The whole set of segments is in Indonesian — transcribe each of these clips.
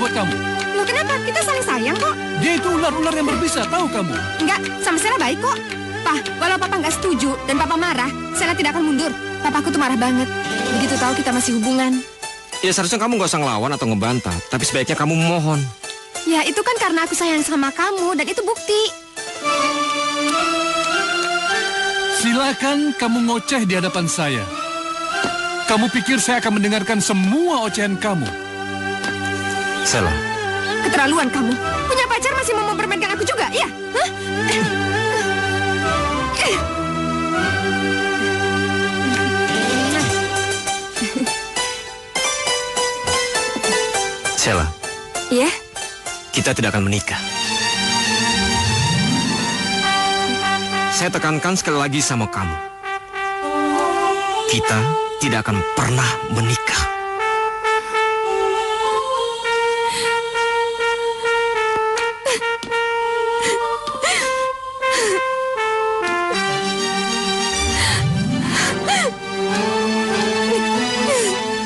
buat kamu. Loh kenapa? Kita saling sayang kok. Dia itu ular-ular yang berbisa, tahu kamu? Enggak, sama Sela baik kok. Pak, walau Papa nggak setuju dan Papa marah, Sela tidak akan mundur. Papaku tuh marah banget. Begitu tahu kita masih hubungan. Ya seharusnya kamu gak usah ngelawan atau ngebantah, tapi sebaiknya kamu memohon. Ya itu kan karena aku sayang sama kamu dan itu bukti. Silakan kamu ngoceh di hadapan saya. Kamu pikir saya akan mendengarkan semua ocehan kamu? Sela. Keterlaluan kamu. Punya pacar masih mau mempermainkan aku juga, iya? Hah? Sela. Iya? Kita tidak akan menikah. Saya tekankan sekali lagi sama kamu. Kita tidak akan pernah menikah.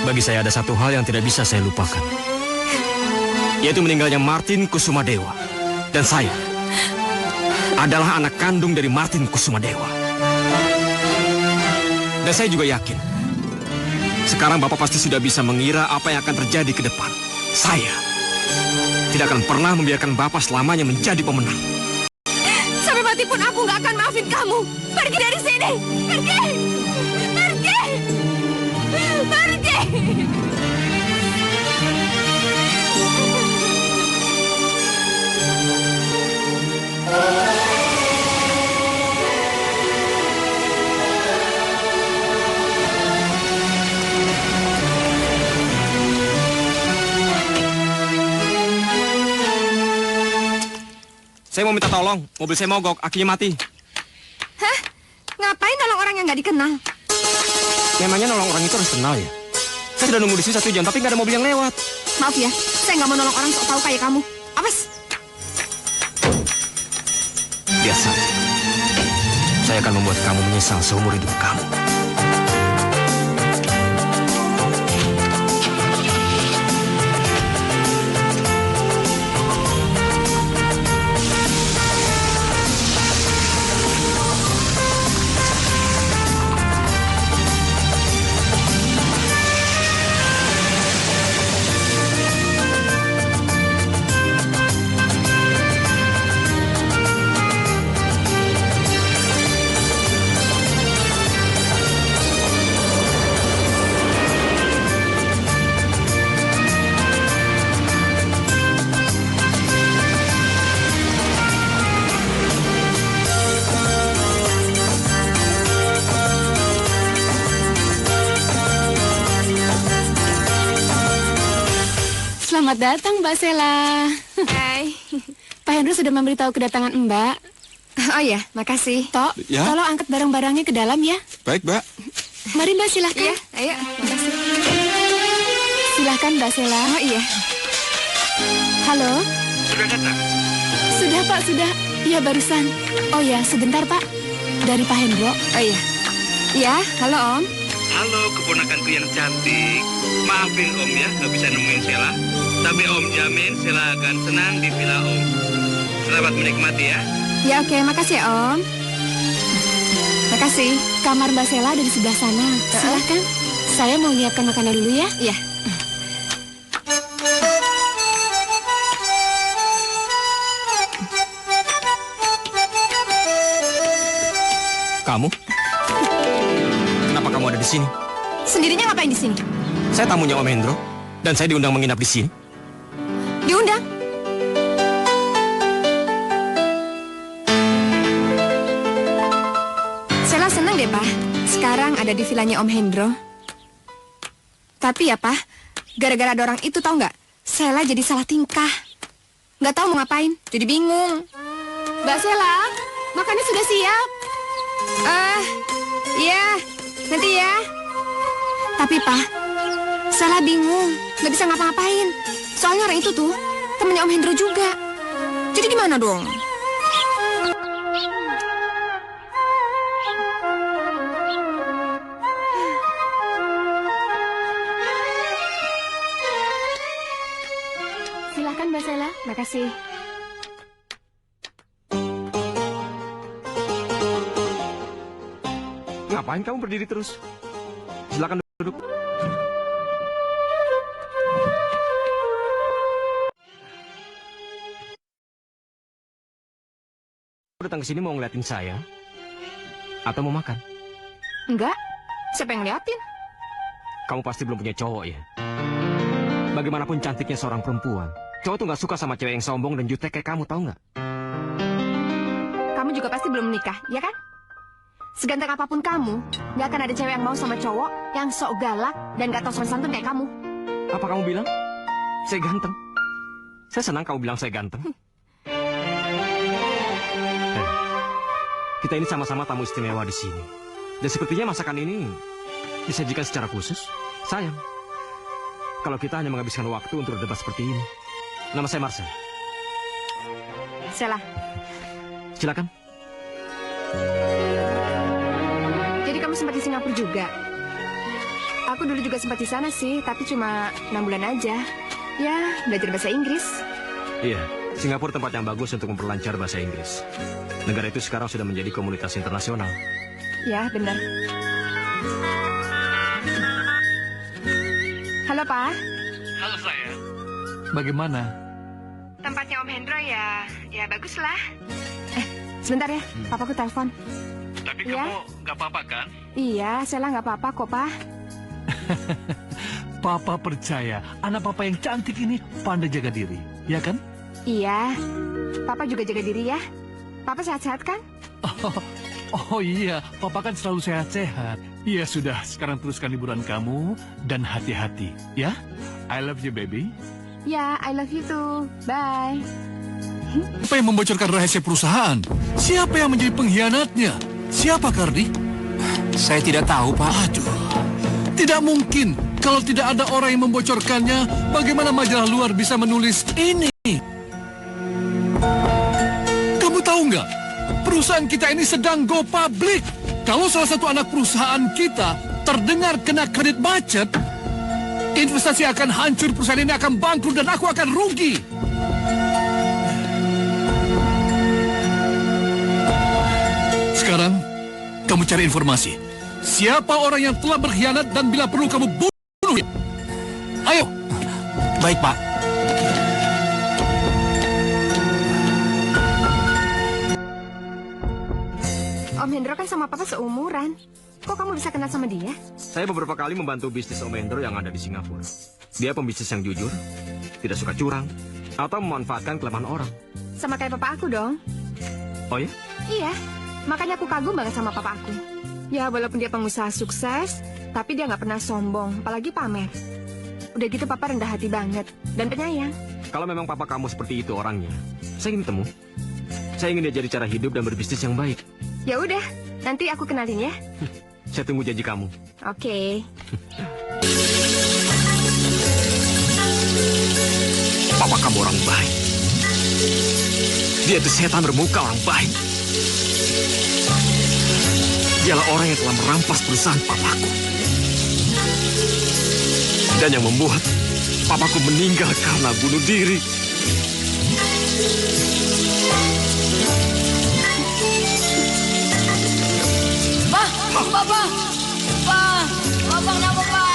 Bagi saya ada satu hal yang tidak bisa saya lupakan. Yaitu meninggalnya Martin Kusumadewa. Dan saya adalah anak kandung dari Martin Kusumadewa. Dan saya juga yakin, sekarang Bapak pasti sudah bisa mengira apa yang akan terjadi ke depan. Saya tidak akan pernah membiarkan Bapak selamanya menjadi pemenang. Sampai mati pun aku nggak akan maafin kamu. Pergi dari sini. Pergi. Pergi. Pergi. Saya mau minta tolong, mobil saya mogok, akinya mati. Hah? Ngapain nolong orang yang nggak dikenal? Memangnya nolong orang itu harus kenal ya? Saya sudah nunggu di sini 1 jam, tapi nggak ada mobil yang lewat. Maaf ya, saya nggak mau nolong orang sok tahu kayak kamu. Awas! Biasa. Saya akan membuat kamu menyesal seumur hidup kamu. Selamat datang, Mbak Sela. Hai. Pak Hendro sudah memberitahu kedatangan Mbak. Oh iya, makasih. Tok, Ya. tolong angkat barang-barangnya ke dalam ya. Baik, Mbak. Mari Mbak, silahkan. Iya, ayo. Makasih. Silahkan Mbak Sela. Oh iya. Halo? Sudah datang? Sudah Pak, sudah. Iya barusan. Oh ya, sebentar Pak. Dari Pak Hendro. Oh iya. Iya, halo Om. Halo keponakanku yang cantik. Maafin Om ya, nggak bisa nemuin Sela. Tapi Om jamin Sela akan senang di villa Om. Selamat menikmati ya. Ya oke, makasih ya Om. Makasih. Kamar Mbak Sela ada di sebelah sana. Silahkan. Saya mau nyiapkan makanan dulu ya. Iya. Kamu? Kenapa kamu ada di sini? Sendirinya ngapain di sini? Saya tamunya Om Hendro, dan saya diundang menginap di sini. Diundang? Sela senang deh, Pak. Sekarang ada di vilanya Om Hendro. Tapi ya, Pak, gara-gara ada orang itu tahu nggak? Sela jadi salah tingkah. Nggak tahu mau ngapain, jadi bingung. Mbak Sela, makannya sudah siap. Iya, nanti ya. Tapi, Pak, Sela bingung, nggak bisa ngapa-ngapain. Soalnya orang itu tuh temennya Om Hendro juga. Jadi gimana dong? Sela. Makasih. Ngapain kamu berdiri terus? Silakan duduk. Kamu datang ke sini mau ngeliatin saya? Atau mau makan? Enggak. Siapa yang liatin? Kamu pasti belum punya cowok ya? Bagaimanapun cantiknya seorang perempuan, cowok tuh nggak suka sama cewek yang sombong dan jutek kayak kamu, tahu nggak? Kamu juga pasti belum menikah, ya kan? Seganteng apapun kamu, nggak akan ada cewek yang mau sama cowok yang sok galak dan gak tahu sopan santun kayak kamu. Apa kamu bilang? Saya ganteng. Saya senang kamu bilang saya ganteng. Kita ini sama-sama tamu istimewa di sini. Dan sepertinya masakan ini disajikan secara khusus. Sayang, kalau kita hanya menghabiskan waktu untuk berdebat seperti ini. Nama saya Marcel. Sela, Silakan. jadi kamu sempat di Singapura juga? Aku dulu juga sempat di sana sih, tapi cuma 6 bulan aja. Ya, belajar bahasa Inggris. Iya, Singapura tempat yang bagus untuk memperlancar bahasa Inggris. Negara itu sekarang sudah menjadi komunitas internasional. Ya, benar. Halo, Pak. Halo saya. Bagaimana? Tempatnya Om Hendro ya bagus lah. Sebentar ya, papaku telepon. Tapi Iya? kamu nggak apa-apa kan? Iya, Sela nggak apa-apa kok, Pak. Papa percaya anak papa yang cantik ini pandai jaga diri, ya kan? Iya, Papa juga jaga diri ya. Papa sehat-sehat kan? Oh iya, papa kan selalu sehat-sehat. Iya sudah, sekarang teruskan liburan kamu dan hati-hati, ya? I love you, baby. Ya, I love you too. Bye. Siapa yang membocorkan rahasia perusahaan? Siapa yang menjadi pengkhianatnya? Siapa, Kardi? Saya tidak tahu, Pak. Aduh, tidak mungkin. Kalau tidak ada orang yang membocorkannya, bagaimana majalah luar bisa menulis ini? Kamu tahu nggak? Perusahaan kita ini sedang go public. Kalau salah satu anak perusahaan kita terdengar kena kredit macet, investasi akan hancur, perusahaan ini akan bangkrut, dan aku akan rugi. Sekarang, kamu cari informasi. Siapa orang yang telah berkhianat dan bila perlu kamu bunuh dia. Ayo. Baik, Pak. Om Hendro kan sama Papa seumuran. Kok kamu bisa kenal sama dia? Saya beberapa kali membantu bisnis Om Hendro yang ada di Singapura. Dia pembisnis yang jujur, tidak suka curang, atau memanfaatkan kelemahan orang. Sama kayak Papa aku dong. Oh ya? Iya, makanya aku kagum banget sama Papa aku. Ya, walaupun dia pengusaha sukses, tapi dia nggak pernah sombong, apalagi pamer. Udah gitu Papa rendah hati banget dan penyayang. Kalau memang papa kamu seperti itu orangnya, saya ingin ketemu. Saya ingin diajari cara hidup dan berbisnis yang baik. Ya udah, nanti aku kenalin ya. Saya tunggu janji kamu. Oke. Papa kamu orang baik. Dia itu setan bermuka orang baik. Dialah orang yang telah merampas perusahaan papaku. Dan yang membuat papaku meninggal karena bunuh diri. Papa, kenapa, Pak? Papa, bangun, Pak.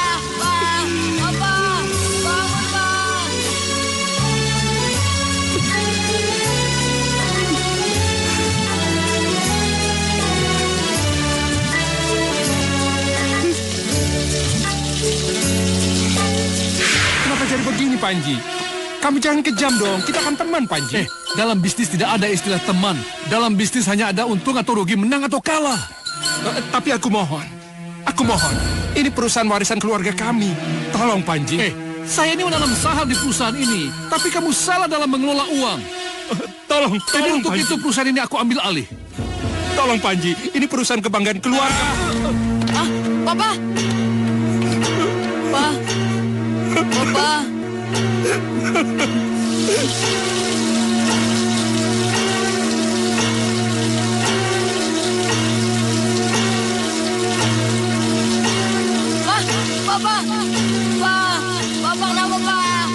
Kenapa jadi begini, Panji? Kamu jangan kejam dong, kita kan teman, Panji. Dalam bisnis tidak ada istilah teman. Dalam bisnis hanya ada untung atau rugi, menang atau kalah. Tapi aku mohon. Ini perusahaan warisan keluarga kami. Tolong, Panji. Saya ini menanam saham di perusahaan ini, tapi kamu salah dalam mengelola uang. Tolong, Jadi untuk Panji. itu perusahaan ini aku ambil alih. Tolong, Panji. Ini perusahaan kebanggaan keluarga. Papa. Papa. Papa, kenapa, Pak?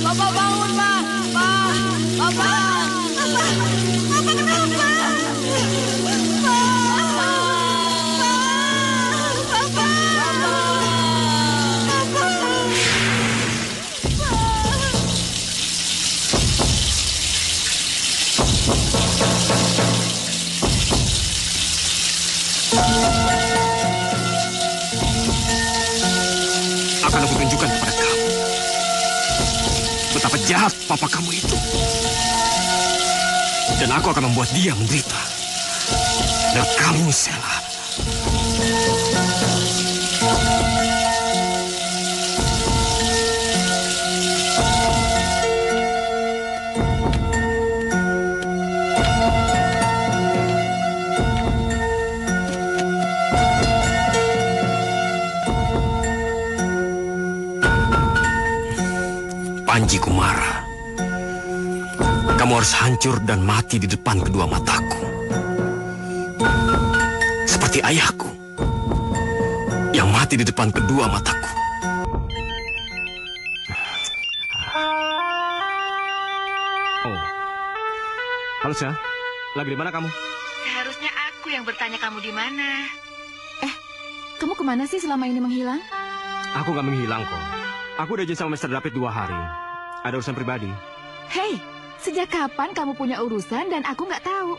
Papa bangun, Pak. Akan aku tunjukkan kepada kamu betapa jahat papa kamu itu. Dan aku akan membuat dia menderita. Dan kamu, Sheila, Panji Kumara, kamu harus hancur dan mati di depan kedua mataku. Seperti ayahku yang mati di depan kedua mataku. Oh, halo Syah, lagi di mana kamu? Seharusnya aku yang bertanya kamu di mana. Kamu kemana sih selama ini menghilang? Aku gak menghilang kok. Aku udah izin sama Mr. David 2 hari. Ada urusan pribadi. Hei, sejak kapan kamu punya urusan dan aku nggak tahu?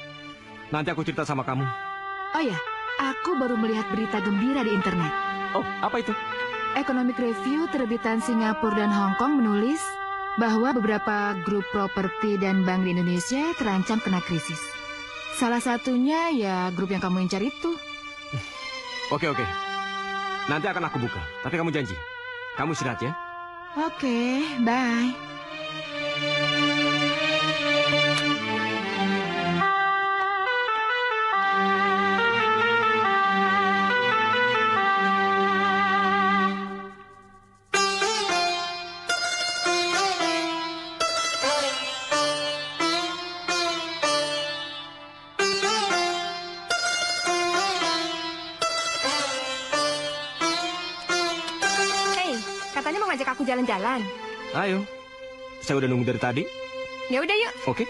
Nanti aku cerita sama kamu. Oh ya, aku baru melihat berita gembira di internet. Oh, apa itu? Economic Review terbitan Singapura dan Hong Kong menulis bahwa beberapa grup properti dan bank di Indonesia terancam kena krisis. Salah satunya ya grup yang kamu incar itu. Oke. Nanti akan aku buka. Tapi kamu janji, kamu istirahat ya. Oke, bye. Katanya mau ngajak aku jalan-jalan. Ayo, saya udah nunggu dari tadi. Ya udah yuk. Oke.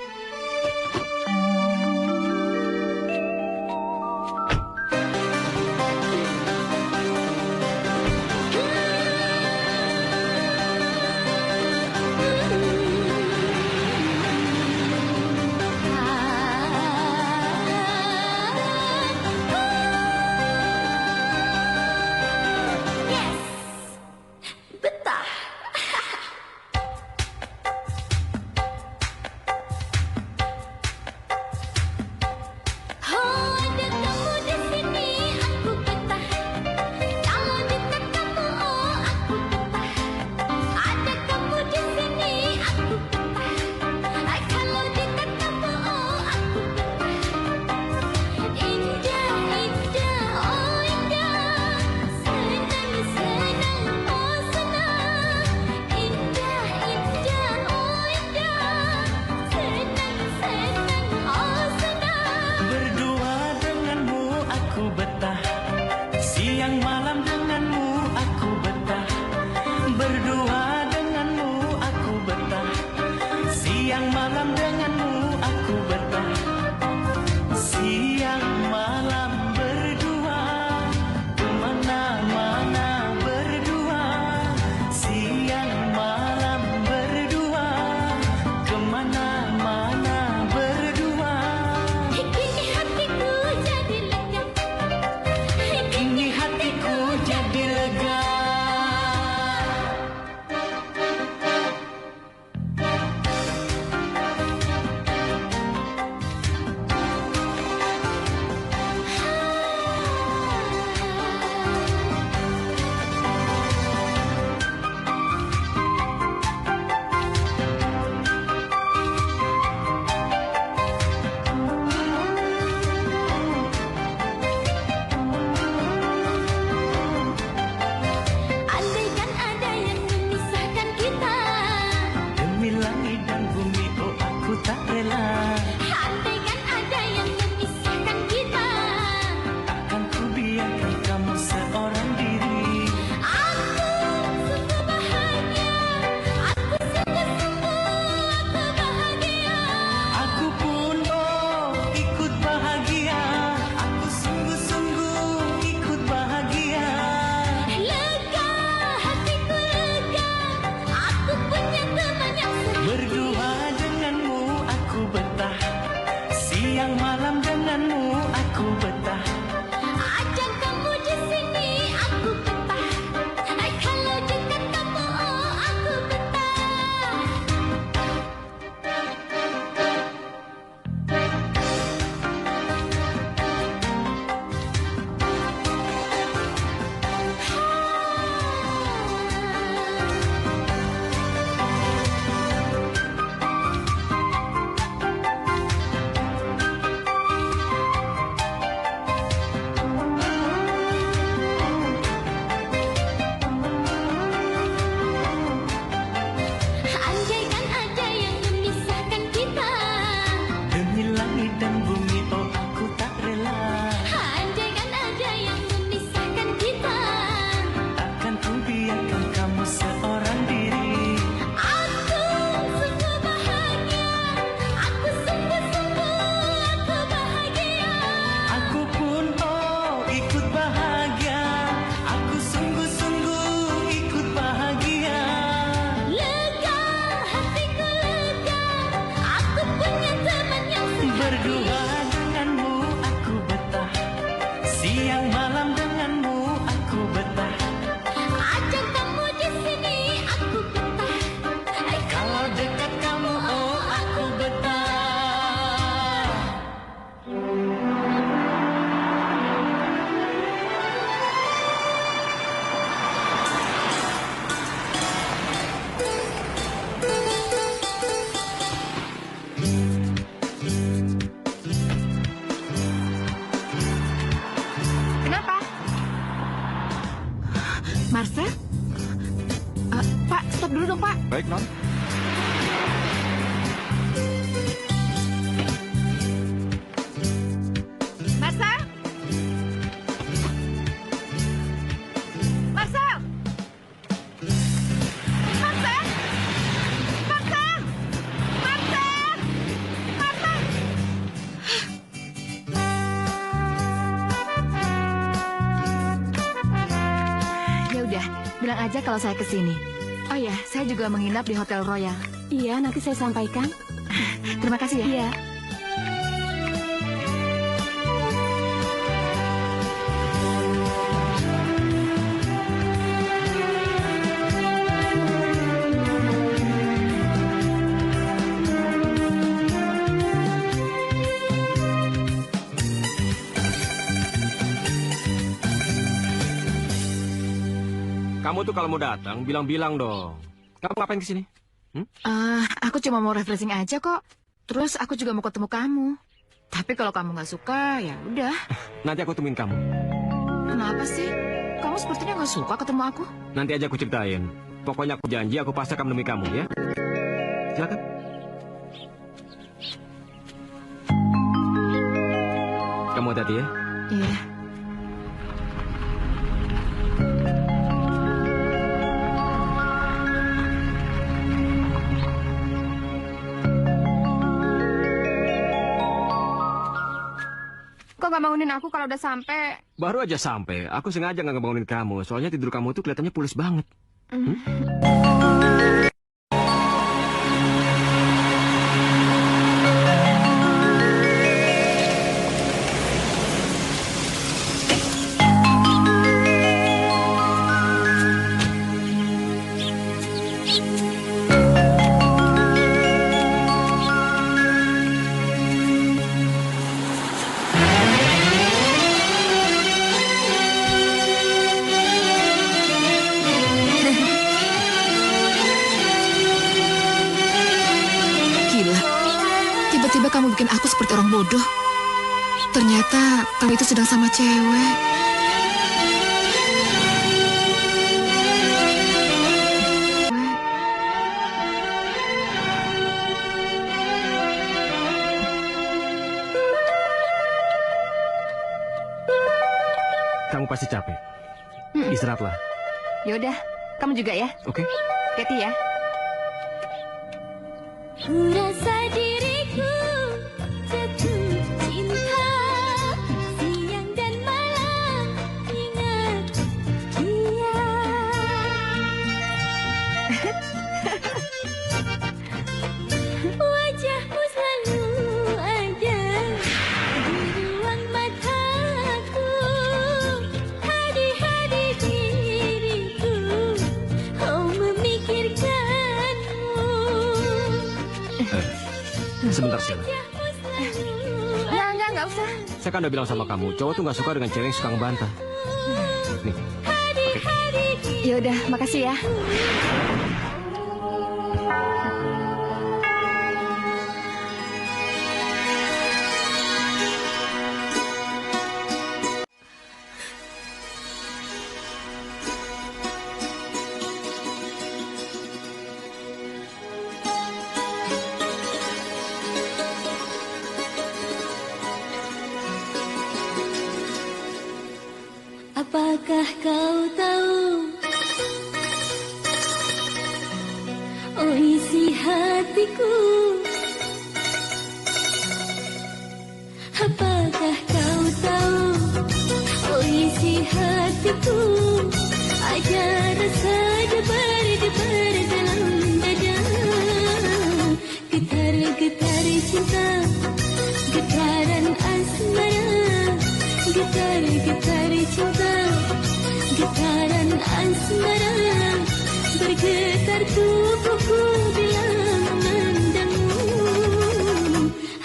stop dulu dong, Pak. Baik, Non. Marcel? Marcel? Marcel? Marcel? Marcel? Marcel? Ya udah, bilang aja kalau saya kesini. Oh ya, saya juga menginap di Hotel Royal. Iya, nanti saya sampaikan. Terima kasih ya. Iya. Kamu tuh kalau mau datang, bilang-bilang dong. Kamu ngapain ke sini? Aku cuma mau refreshing aja kok. Terus aku juga mau ketemu kamu. Tapi kalau kamu nggak suka, ya udah. Nanti aku temuin kamu. Kenapa sih? Kamu sepertinya nggak suka ketemu aku. Nanti aja aku ceritain. Pokoknya aku janji aku pasti akan menemui kamu ya. Silakan. Kamu hati-hati ya. Iya. Kok gak bangunin aku kalau udah sampai? Baru aja sampai. Aku sengaja nggak ngebangunin kamu. Soalnya tidur kamu tuh kelihatannya pules banget. Gila, tiba-tiba kamu bikin aku seperti orang bodoh. Ternyata kamu itu sedang sama cewek. Kamu pasti capek. Istirahatlah. Yaudah, kamu juga ya. Oke? Hati-hati ya. Ku rasa diriku jatuh cinta, siang dan malam ingat dia. Wajahmu selalu ada di ruang mataku, hari-hari diriku oh memikirkanmu. Sebentar, Sheila. Enggak usah. Saya kan udah bilang sama kamu, cowok tuh nggak suka dengan cewek yang suka ngebantah. Nih, Yaudah, makasih ya. Apakah kau tahu, oh isi hatiku? Apakah kau tahu, oh isi hatiku? Ada rasa debar-debar dalam dada, getar-getar cinta, getaran asmara, getar-getar cinta, getaran asmara, bergetar tubuhku bila memandangmu.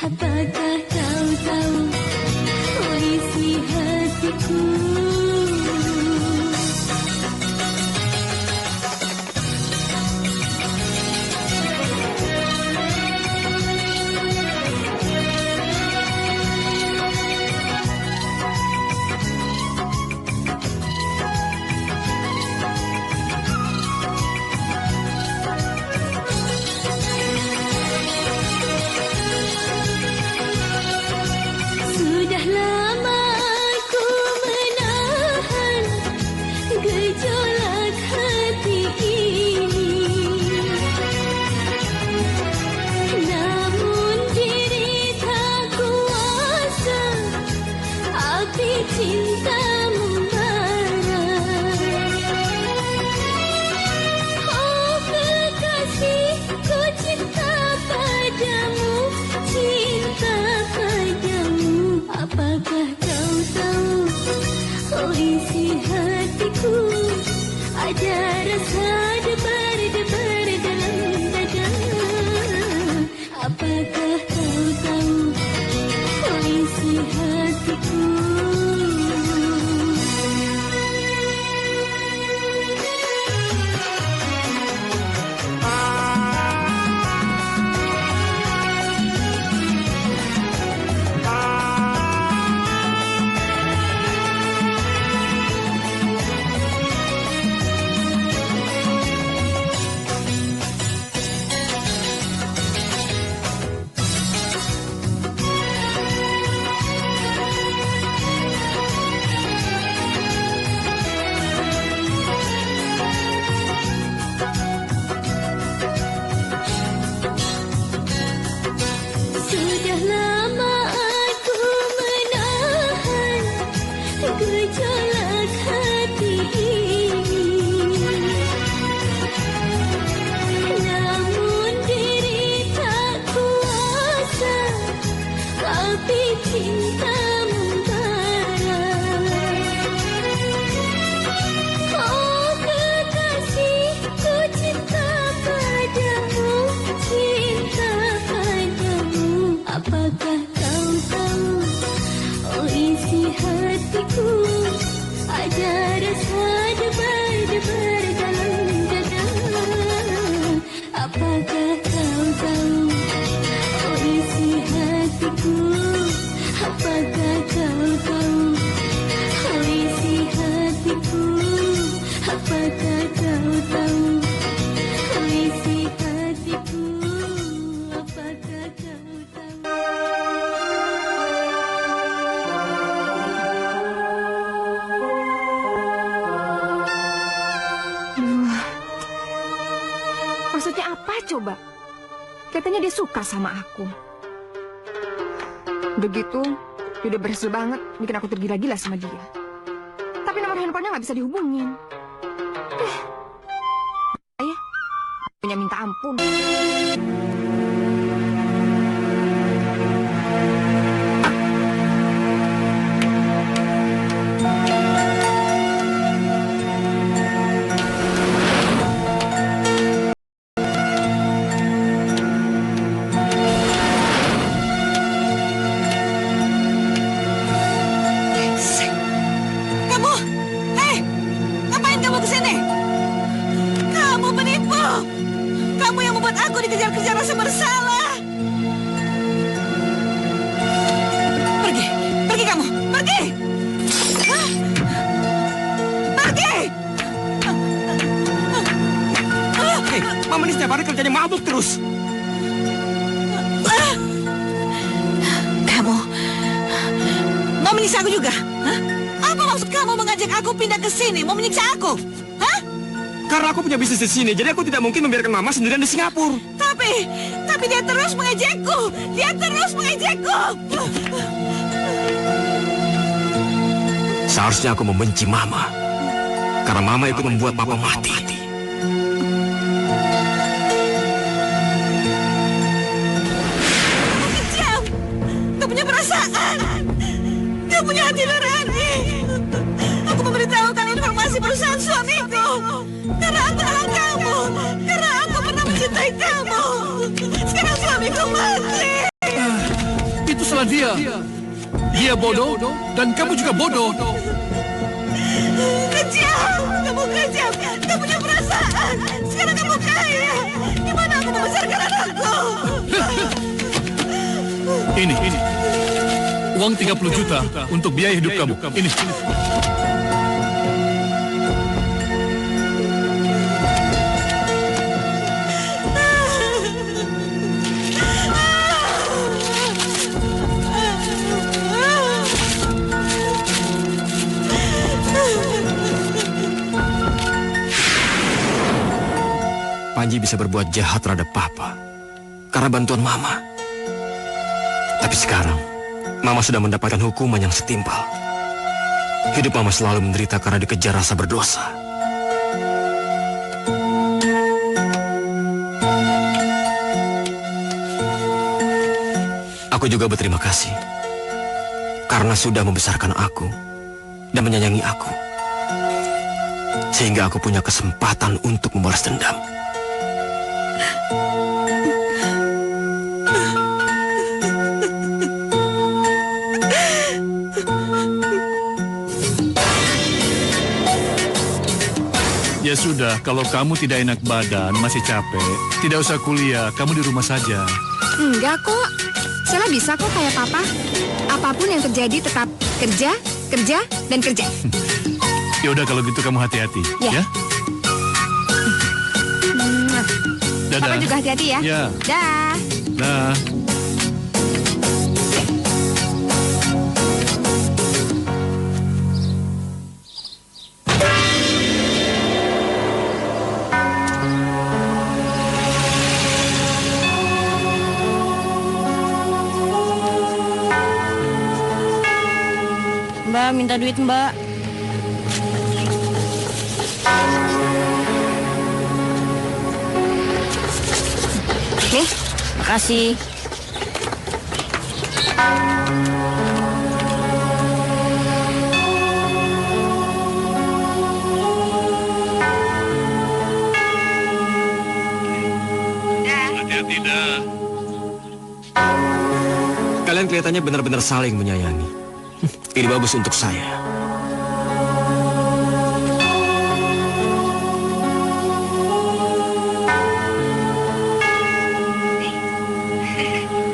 Apakah kau tahu, oh isi hatiku? Maksudnya apa coba? Katanya dia suka sama aku. Begitu, dia udah berhasil banget bikin aku tergila-gila sama dia. Tapi nomor handphonenya nggak bisa dihubungin. Ya, punya minta ampun. Dikejar-kejar rasa bersalah. Pergi, pergi kamu, pergi. Pergi. Hei, Mama ini setiap hari kerjanya mabuk terus. Kamu mau menyiksa aku juga? Hah? Apa maksud kamu mengajak aku pindah ke sini? Mau menyiksa aku? Hah? Karena aku punya bisnis di sini, jadi aku tidak mungkin membiarkan Mama sendirian di Singapura. Tapi dia terus mengejekku. Dia terus mengejekku. Seharusnya aku membenci Mama. Karena Mama ikut membuat Papa mati. Kamu kejam. Gak punya perasaan. Gak punya hati nurani. Aku memberitahukan informasi perusahaan suamiku. Karena aku nolong kamu. Karena aku pernah mencintai kamu. Sekarang suamiku mati. Itu salah dia. Dia bodoh dan kamu juga bodoh. Kejam. Kamu kejam. Gak punya perasaan. Sekarang kamu kaya. Gimana aku membesarkan anakku? Ini. Uang 30 juta untuk biaya hidup kamu. Ini. Panji bisa berbuat jahat terhadap Papa karena bantuan Mama. Tapi sekarang, Mama sudah mendapatkan hukuman yang setimpal. Hidup Mama selalu menderita karena dikejar rasa berdosa. Aku juga berterima kasih karena sudah membesarkan aku dan menyayangi aku. Sehingga aku punya kesempatan untuk membalas dendam. Ya sudah, kalau kamu tidak enak badan, masih capek, tidak usah kuliah, kamu di rumah saja. Enggak kok. Sela bisa kok kayak Papa. Apapun yang terjadi tetap kerja, kerja, dan kerja. Ya udah kalau gitu kamu hati-hati, ya? Dadah. Papa juga hati-hati ya. Ya. Dah. Dah. Mbak, minta duit Mbak. Nih, Makasih. Hati-hati dah. Kalian kelihatannya benar-benar saling menyayangi. Ini bagus untuk saya.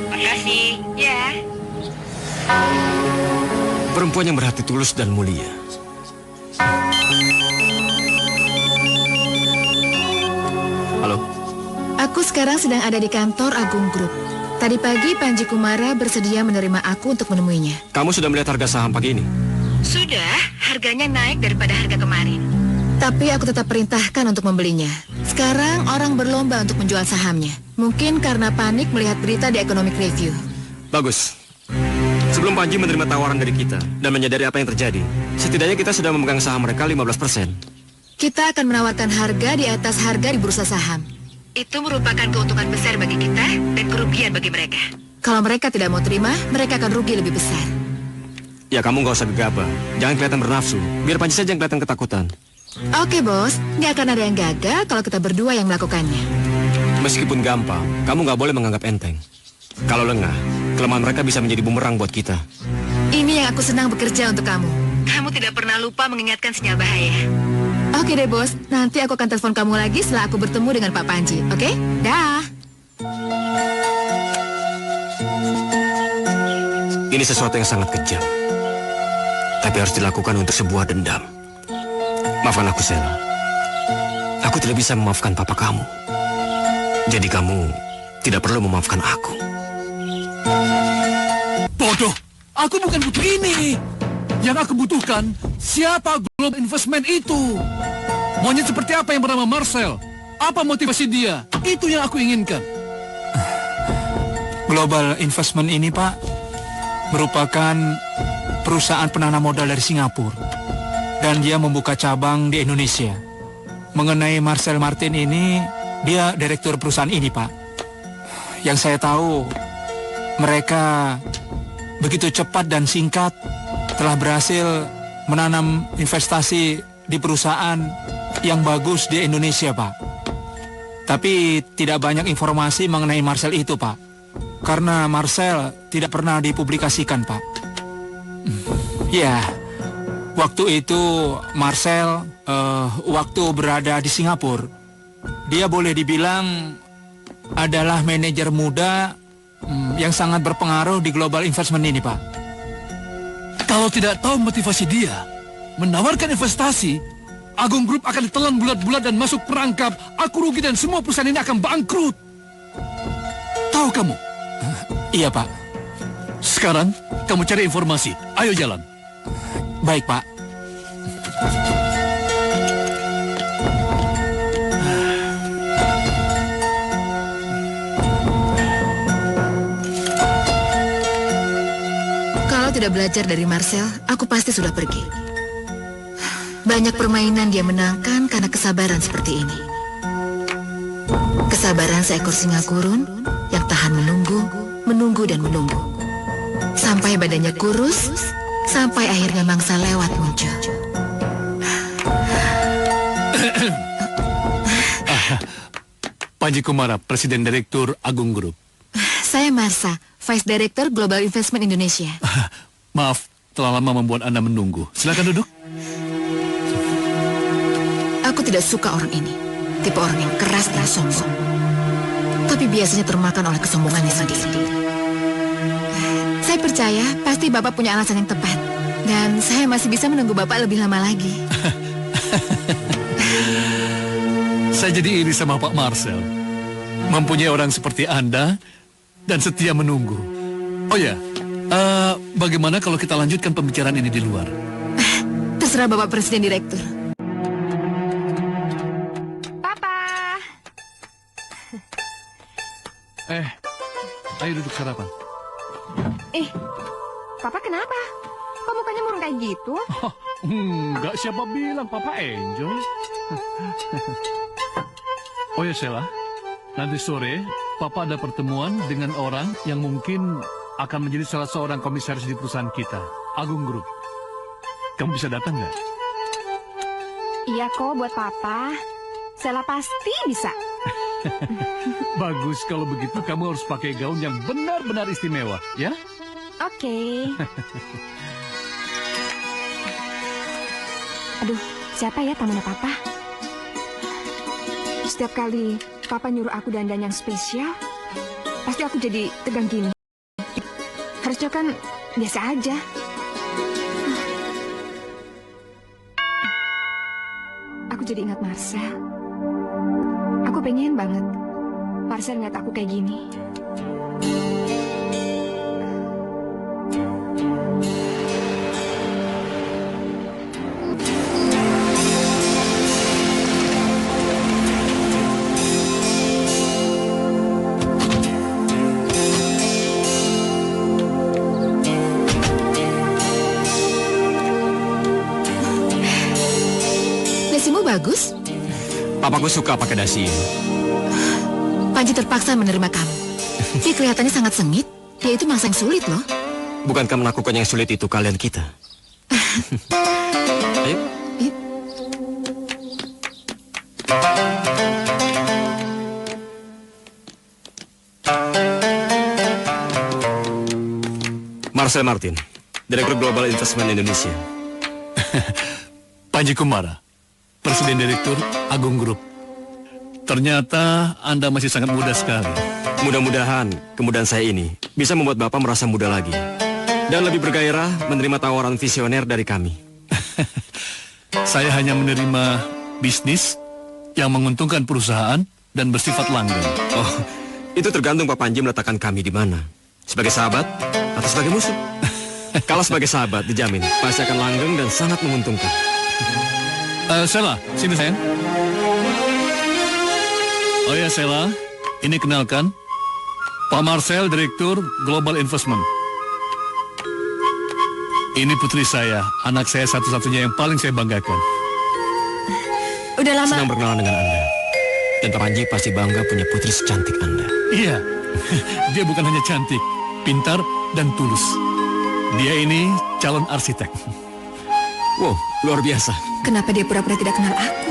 Makasih. Ya. Perempuan yang berhati tulus dan mulia. Halo? Aku sekarang sedang ada di kantor Agung Group. Tadi pagi Panji Kumara bersedia menerima aku untuk menemuinya. Kamu sudah melihat harga saham pagi ini? Sudah, harganya naik daripada harga kemarin. Tapi aku tetap perintahkan untuk membelinya. Sekarang orang berlomba untuk menjual sahamnya. Mungkin karena panik melihat berita di Economic Review. Bagus. Sebelum Panji menerima tawaran dari kita dan menyadari apa yang terjadi, setidaknya kita sudah memegang saham mereka 15%. Kita akan menawarkan harga di atas harga di bursa saham. Itu merupakan keuntungan besar bagi kita dan kerugian bagi mereka. Kalau mereka tidak mau terima, mereka akan rugi lebih besar. Ya, kamu nggak usah gegabah. Jangan kelihatan bernafsu. Biar Panji saja yang kelihatan ketakutan. Oke, bos. Nggak akan ada yang gagal kalau kita berdua yang melakukannya. Meskipun gampang, kamu nggak boleh menganggap enteng. Kalau lengah, kelemahan mereka bisa menjadi bumerang buat kita. Ini yang aku senang bekerja untuk kamu. Kamu tidak pernah lupa mengingatkan sinyal bahaya. Oke deh, bos. Nanti aku akan telepon kamu lagi setelah aku bertemu dengan Pak Panji. Oke? Dah. Ini sesuatu yang sangat kejam. Tapi harus dilakukan untuk sebuah dendam. Maafkan aku, Sela. Aku tidak bisa memaafkan papa kamu. Jadi kamu tidak perlu memaafkan aku. Bodoh, aku bukan butuh ini. Yang aku butuhkan, siapa Global Investment itu? Monyet seperti apa yang bernama Marcel? Apa motivasi dia? Itu yang aku inginkan. Global Investment ini, Pak, merupakan perusahaan penanam modal dari Singapura. Dan dia membuka cabang di Indonesia. Mengenai Marcel Martin ini, dia direktur perusahaan ini, Pak. Yang saya tahu, mereka begitu cepat dan singkat telah berhasil menanam investasi di perusahaan yang bagus di Indonesia, Pak. Tapi tidak banyak informasi mengenai Marcel itu, Pak. Karena Marcel tidak pernah dipublikasikan, Pak. Ya, waktu itu Marcel waktu berada di Singapura, dia boleh dibilang adalah manajer muda yang sangat berpengaruh di Global Investment ini, Pak. Kalau tidak tahu motivasi dia, menawarkan investasi, Agung Group akan ditelan bulat-bulat dan masuk perangkap. Aku rugi dan semua perusahaan ini akan bangkrut. Tahu kamu? Iya, Pak. Sekarang, kamu cari informasi. Ayo jalan. Baik, Pak. Kalau tidak belajar dari Marcel, aku pasti sudah pergi. Banyak permainan dia menangkan karena kesabaran seperti ini. Kesabaran seekor singa gurun yang tahan menunggu dan menunggu. Sampai badannya kurus, sampai akhirnya mangsa lewat muncul. Panji Kumara, Presiden Direktur Agung Group. Saya Marsha, Vice Director Global Investment Indonesia. Maaf, telah lama membuat Anda menunggu. Silakan duduk. Aku tidak suka orang ini. Tipe orang yang keras dan sombong. Tapi biasanya termakan oleh kesombongannya sendiri. Saya percaya pasti Bapak punya alasan yang tepat. Dan saya masih bisa menunggu Bapak lebih lama lagi. Saya jadi iri sama Pak Marcel. Mempunyai orang seperti Anda dan setia menunggu. Oh ya, bagaimana kalau kita lanjutkan pembicaraan ini di luar? Terserah Bapak Presiden Direktur. Ayo duduk sarapan. Papa kenapa? Kok mukanya murung kayak gitu? Enggak, siapa bilang Papa enjoy? Oh ya, Sheila. Nanti sore, Papa ada pertemuan dengan orang yang mungkin akan menjadi salah seorang komisaris di perusahaan kita, Agung Group. Kamu bisa datang nggak? Iya kok buat Papa. Sela pasti bisa. Bagus, kalau begitu kamu harus pakai gaun yang benar-benar istimewa, ya? Oke. Aduh, siapa ya tamunya Papa? Setiap kali Papa nyuruh aku dandan yang spesial, pasti aku jadi tegang gini. Harusnya kan biasa aja. Aku jadi ingat Marcel. Aku pengen banget Marcel ngeliat aku kayak gini. bagus. Papaku suka pakai dasi ini. Panji terpaksa menerima kamu. Dia kelihatannya sangat sengit. Dia itu mangsa yang sulit loh. Bukankah melakukan yang sulit itu kalian kita? Ayo. Marcel Martin, Direktur Global Investment Indonesia. Panji Kumara, Presiden Direktur Agung Group. Ternyata Anda masih sangat muda sekali. Mudah-mudahan kemudahan saya ini bisa membuat Bapak merasa muda lagi dan lebih bergairah menerima tawaran visioner dari kami. Saya hanya menerima bisnis yang menguntungkan perusahaan dan bersifat langgeng. Oh, itu tergantung Pak Panji meletakkan kami di mana. Sebagai sahabat atau sebagai musuh? Kalau sebagai sahabat, dijamin pasti akan langgeng dan sangat menguntungkan. Sela, sini sayang. Oh ya Sela, ini kenalkan Pak Marcel, Direktur Global Investment. Ini putri saya, anak saya satu-satunya yang paling saya banggakan. Udah lama. Senang berkenalan dengan Anda. Dan Pak Panji pasti bangga punya putri secantik Anda. Iya, dia bukan hanya cantik, pintar, dan tulus. Dia ini calon arsitek. Wow, luar biasa. Kenapa dia pura-pura tidak kenal aku?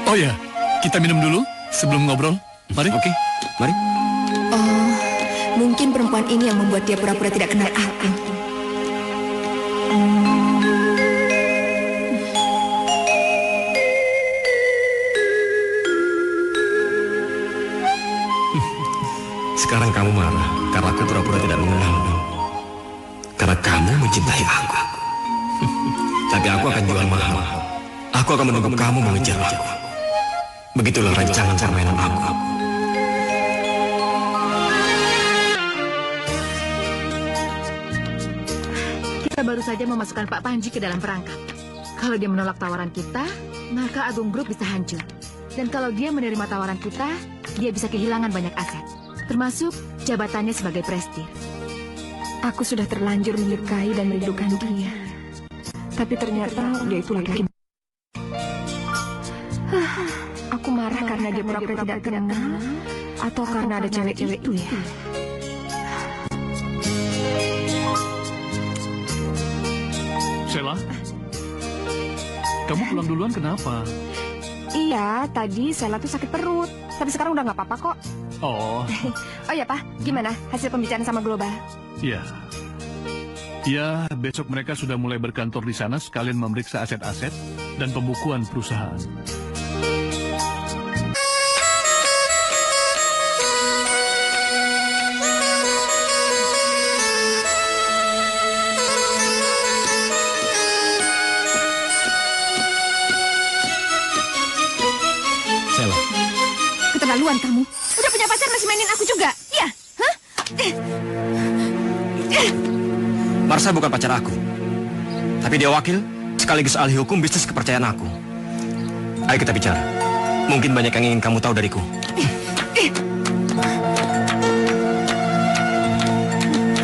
Oh ya, kita minum dulu sebelum ngobrol. Mari. Oke, mari. Oh, mungkin perempuan ini yang membuat dia pura-pura tidak kenal aku. Sekarang kamu marah karena aku pura-pura tidak mengenalmu. Karena kamu mencintai aku. Tapi aku akan jual mahal. Aku akan menunggu kamu mengejar aku. Begitulah rancangan permainan aku. Kita baru saja memasukkan Pak Panji ke dalam perangkap. Kalau dia menolak tawaran kita, maka Agung Group bisa hancur. Dan kalau dia menerima tawaran kita, dia bisa kehilangan banyak aset. Termasuk jabatannya sebagai prestir. Aku sudah terlanjur menyukai dan merindukan dia. Tapi ternyata dia itu laki-laki. Aku marah karena dia pura-pura tidak kenal, atau karena ada cewek-cewek itu ya. Sela, kamu pulang duluan kenapa? Iya, tadi Sela tuh sakit perut. Tapi sekarang udah nggak apa-apa kok. Oh, Oh ya Pak, gimana hasil pembicaraan sama Global? iya. Ya, besok mereka sudah mulai berkantor di sana sekalian memeriksa aset-aset dan pembukuan perusahaan. Sela, Keterlaluan kamu. Udah punya pacar masih mainin aku juga? Iya? Hah? Marcel bukan pacar aku. Tapi dia wakil sekaligus ahli hukum bisnis kepercayaan aku. Ayo kita bicara. Mungkin banyak yang ingin kamu tahu dariku.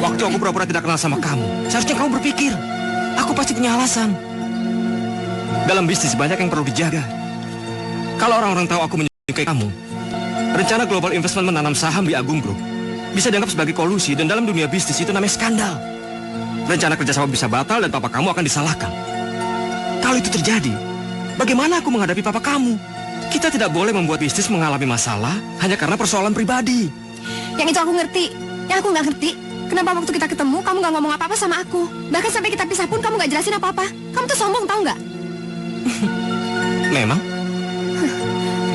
Waktu aku pura-pura tidak kenal sama kamu, seharusnya kamu berpikir, aku pasti punya alasan. Dalam bisnis banyak yang perlu dijaga. Kalau orang-orang tahu aku menyukai kamu, rencana Global Investment menanam saham di Agung Group bisa dianggap sebagai kolusi, dan dalam dunia bisnis itu namanya skandal. Rencana kerjasama bisa batal dan papa kamu akan disalahkan. Kalau itu terjadi, bagaimana aku menghadapi papa kamu? Kita tidak boleh membuat bisnis mengalami masalah hanya karena persoalan pribadi. Yang itu aku ngerti. Yang aku nggak ngerti, kenapa waktu kita ketemu kamu nggak ngomong apa-apa sama aku? Bahkan sampai kita pisah pun kamu nggak jelasin apa-apa. Kamu tuh sombong, tahu nggak? Memang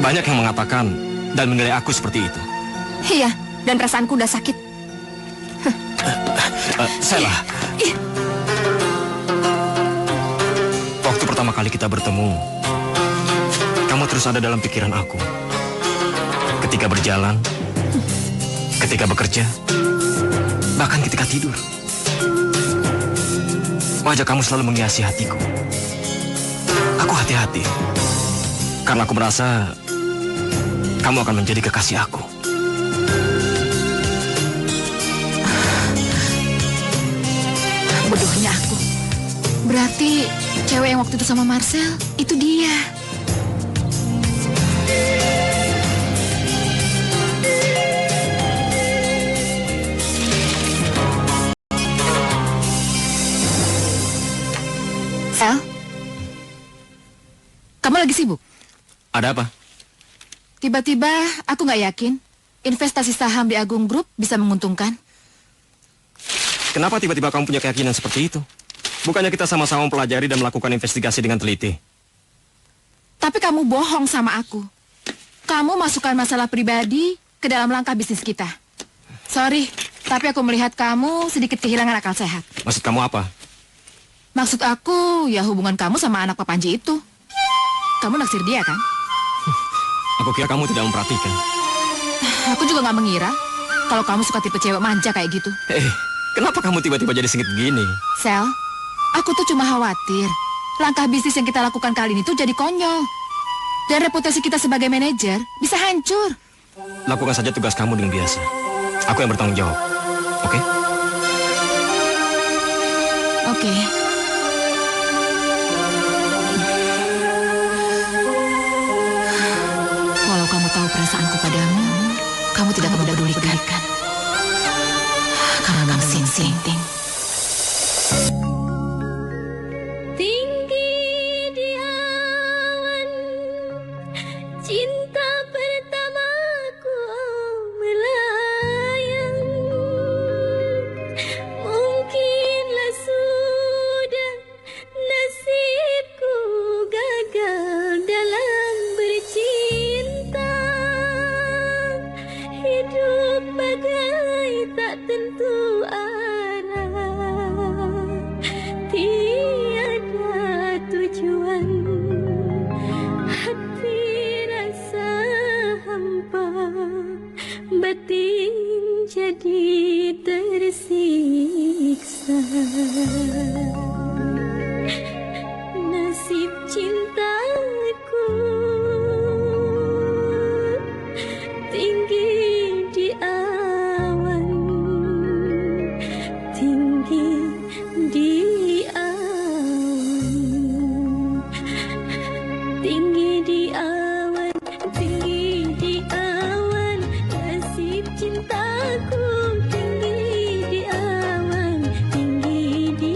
banyak yang mengatakan dan menilai aku seperti itu. Iya, dan perasaanku udah sakit. Sela, waktu pertama kali kita bertemu, kamu terus ada dalam pikiran aku. Ketika berjalan, ketika bekerja, bahkan ketika tidur. Wajah kamu selalu menghiasi hatiku. Aku hati-hati, karena aku merasa kamu akan menjadi kekasih aku. Bodohnya aku. Berarti cewek yang waktu itu sama Marcel, itu dia. Ada apa? Tiba-tiba aku nggak yakin investasi saham di Agung Group bisa menguntungkan. Kenapa tiba-tiba kamu punya keyakinan seperti itu? Bukannya kita sama-sama mempelajari dan melakukan investigasi dengan teliti? Tapi kamu bohong sama aku. Kamu masukkan masalah pribadi ke dalam langkah bisnis kita. Sorry, tapi aku melihat kamu sedikit kehilangan akal sehat. Maksud kamu apa? Maksud aku, ya hubungan kamu sama anak Pak Panji itu. Kamu naksir dia kan? Aku kira kamu tidak memperhatikan. Aku juga nggak mengira kalau kamu suka tipe cewek manja kayak gitu. Kenapa kamu tiba-tiba jadi sengit begini? Sel, aku tuh cuma khawatir langkah bisnis yang kita lakukan kali ini tuh jadi konyol. Dan reputasi kita sebagai manajer bisa hancur. Lakukan saja tugas kamu dengan biasa. Aku yang bertanggung jawab. Oke? Oke. Walau kamu tahu perasaanku padamu, kamu tidak akan mempedulikan. Karena kamu sing-sing. Tinggi di awan, cinta pertamaku melayang. Mungkinlah sudah nasibku gagal dalam bercinta. Hidup bagai tak tentu arah, tiada tujuan, hati rasa hampa, batin jadi tersiksa. Nasib cintaku tinggi di awan, tinggi di awan, tinggi di awan, tinggi di awan. Nasib cintaku tinggi di awan, tinggi di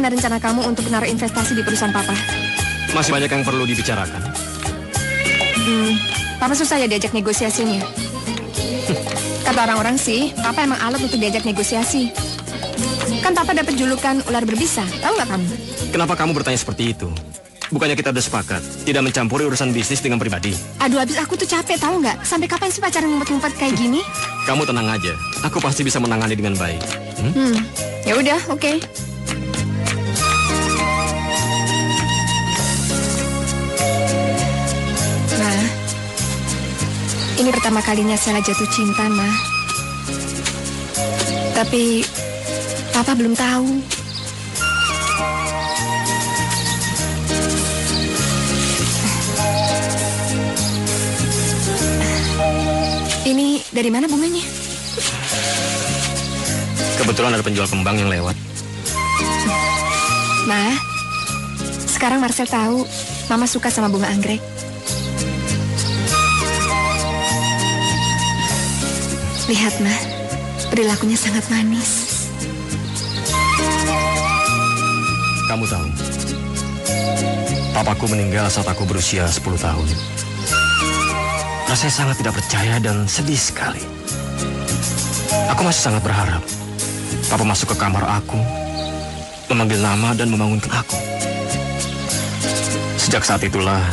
Gimana rencana kamu untuk menaruh investasi di perusahaan Papa? Masih banyak yang perlu dibicarakan. Papa susah ya diajak negosiasinya. Kata orang-orang sih, Papa emang alat untuk diajak negosiasi. Kan Papa dapat julukan ular berbisa, tahu nggak kamu? Kenapa kamu bertanya seperti itu? Bukannya kita udah sepakat tidak mencampuri urusan bisnis dengan pribadi? Aduh, habis aku tuh capek, tahu nggak? Sampai kapan sih pacaran ngumpet-ngumpet kayak gini? Kamu tenang aja, aku pasti bisa menangani dengan baik. Ya udah, oke. Ma, ini pertama kalinya saya jatuh cinta, Ma. Tapi Papa belum tahu. Ini dari mana bunganya? Kebetulan ada penjual kembang yang lewat. Ma, sekarang Marcel tahu Mama suka sama bunga anggrek. Lihat, Ma, perilakunya sangat manis. Kamu tahu, papaku meninggal saat aku berusia 10 tahun. Rasanya sangat tidak percaya dan sedih sekali. Aku masih sangat berharap Papa masuk ke kamar aku, memanggil nama dan membangunkan aku. Sejak saat itulah,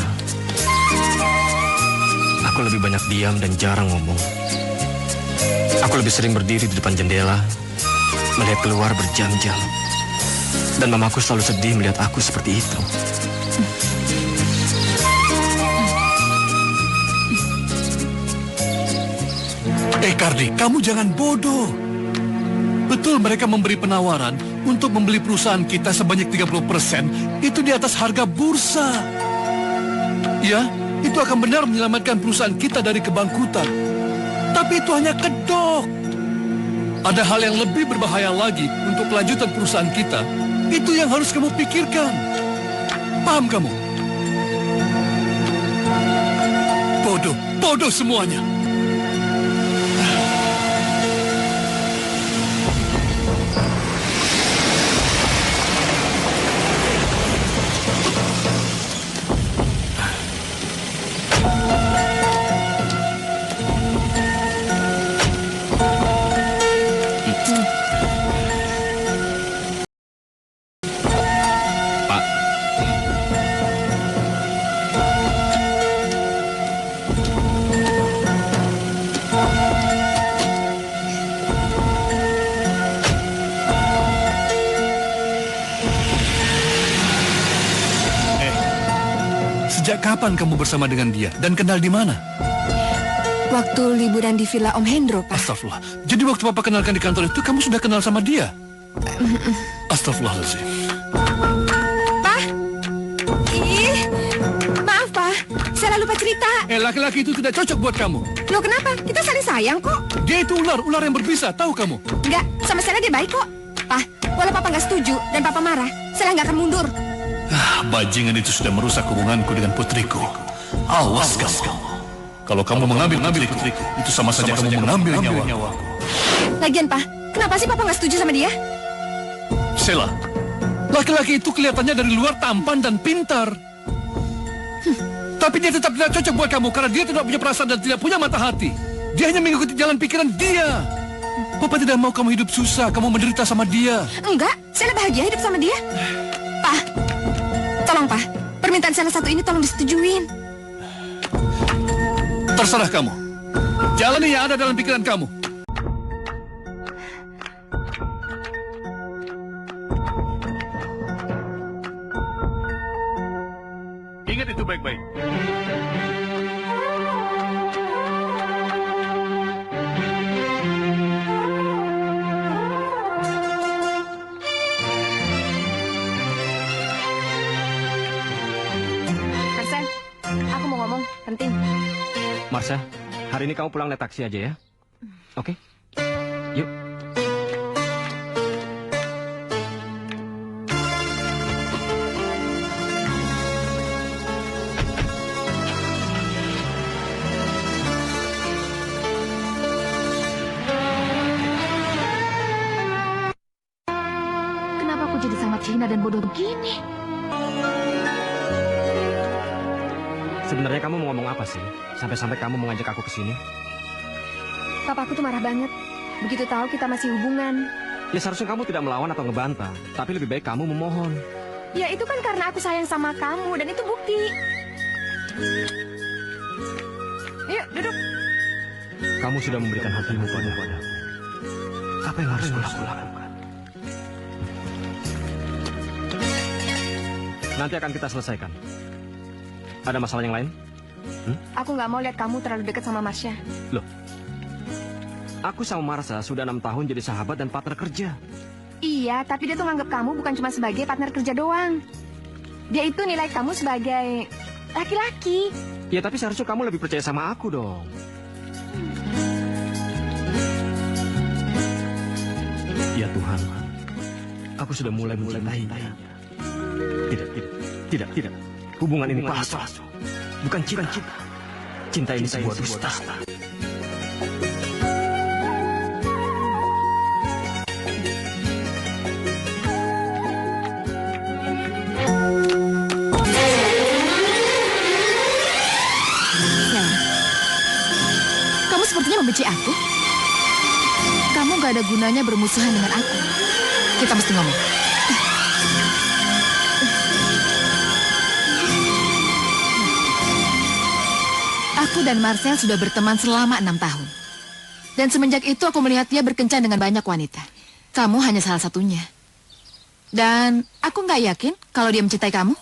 aku lebih banyak diam dan jarang ngomong. Aku lebih sering berdiri di depan jendela, melihat keluar berjam-jam. Dan mamaku selalu sedih melihat aku seperti itu. Cardi, kamu jangan bodoh. Betul mereka memberi penawaran untuk membeli perusahaan kita sebanyak 30%, itu di atas harga bursa. Ya, itu akan benar menyelamatkan perusahaan kita dari kebangkrutan. Tapi itu hanya kedok. Ada hal yang lebih berbahaya lagi untuk kelanjutan perusahaan kita. Itu yang harus kamu pikirkan. Paham kamu? Bodoh semuanya. Sejak kapan kamu bersama dengan dia dan kenal di mana? Waktu liburan di villa Om Hendro, Pak. Astagfirullah. Jadi waktu Papa kenalkan di kantor itu kamu sudah kenal sama dia? Astagfirullahaladzim. Pak? Maaf, Pak. Saya lupa cerita. Laki-laki itu tidak cocok buat kamu. Loh, kenapa? Kita saling sayang kok. Dia itu ular yang berbisa, tahu kamu? Enggak, sama Sela dia baik kok. Pak, walau Papa nggak setuju dan Papa marah, Sela nggak akan mundur. Bajingan itu sudah merusak hubunganku dengan putriku. Awas kamu. Kalau kamu mengambil putriku, itu sama saja kamu mengambil nyawaku. Lagian, Pak, kenapa sih Papa nggak setuju sama dia? Sela, laki-laki itu kelihatannya dari luar tampan dan pintar. Tapi dia tetap tidak cocok buat kamu karena dia tidak punya perasaan dan tidak punya mata hati. Dia hanya mengikuti jalan pikiran dia. Papa tidak mau kamu hidup susah, kamu menderita sama dia. Enggak, Sela bahagia hidup sama dia. Pak, tolong Pak, permintaan Sela satu ini tolong disetujuin. Terserah kamu. Jalani yang ada dalam pikiran kamu. Ingat itu baik-baik. Marcel, aku mau ngomong, penting. Marsha, hari ini kamu pulang naik taksi aja ya. Oke? Yuk. Kenapa aku jadi sangat hina dan bodoh begini? Sebenarnya kamu mau ngomong apa sih? Sampai-sampai kamu mengajak aku ke sini? Papaku tuh marah banget. Begitu tahu kita masih hubungan. Ya seharusnya kamu tidak melawan atau ngebantah. Tapi lebih baik kamu memohon. Ya itu kan karena aku sayang sama kamu dan itu bukti. Yuk, duduk. Kamu sudah memberikan hatimu padaku. Apa yang harus aku lakukan? Nanti akan kita selesaikan. Ada masalah yang lain? Aku nggak mau lihat kamu terlalu dekat sama Marsha. Loh, aku sama Marsha sudah 6 tahun jadi sahabat dan partner kerja. Iya, tapi dia tuh nganggap kamu bukan cuma sebagai partner kerja doang. Dia itu nilai kamu sebagai laki-laki. Ya tapi seharusnya kamu lebih percaya sama aku dong. Ya Tuhan, aku sudah mulai mencintainya. Tidak. Hubungan ini palsu. Bukan cinta. Cinta ini sebuah dusta. Kamu sepertinya membenci aku. Kamu gak ada gunanya bermusuhan dengan aku. Kita mesti ngomong. Aku dan Marcel sudah berteman selama 6 tahun. Dan semenjak itu aku melihat dia berkencan dengan banyak wanita. Kamu hanya salah satunya. Dan aku nggak yakin kalau dia mencintai kamu.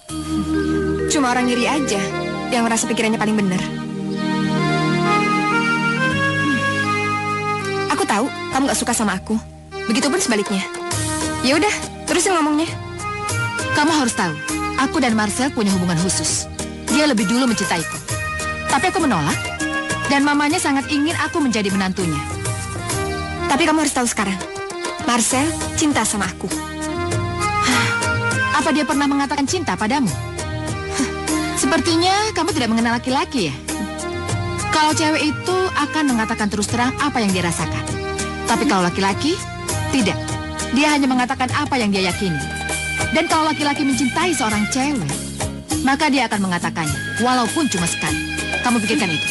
Cuma orang iri aja yang merasa pikirannya paling benar. Aku tahu kamu nggak suka sama aku. Begitupun sebaliknya. Ya udah, terusin ngomongnya. Kamu harus tahu, aku dan Marcel punya hubungan khusus. Dia lebih dulu mencintaiku. Tapi aku menolak. Dan mamanya sangat ingin aku menjadi menantunya. Tapi kamu harus tahu sekarang, Marcel cinta sama aku. Apa dia pernah mengatakan cinta padamu? Sepertinya kamu tidak mengenal laki-laki ya? Kalau cewek itu akan mengatakan terus terang apa yang dia rasakan. Tapi kalau laki-laki, tidak. Dia hanya mengatakan apa yang dia yakini. Dan kalau laki-laki mencintai seorang cewek, maka dia akan mengatakannya, walaupun cuma sekali. Kamu pikirkan itu.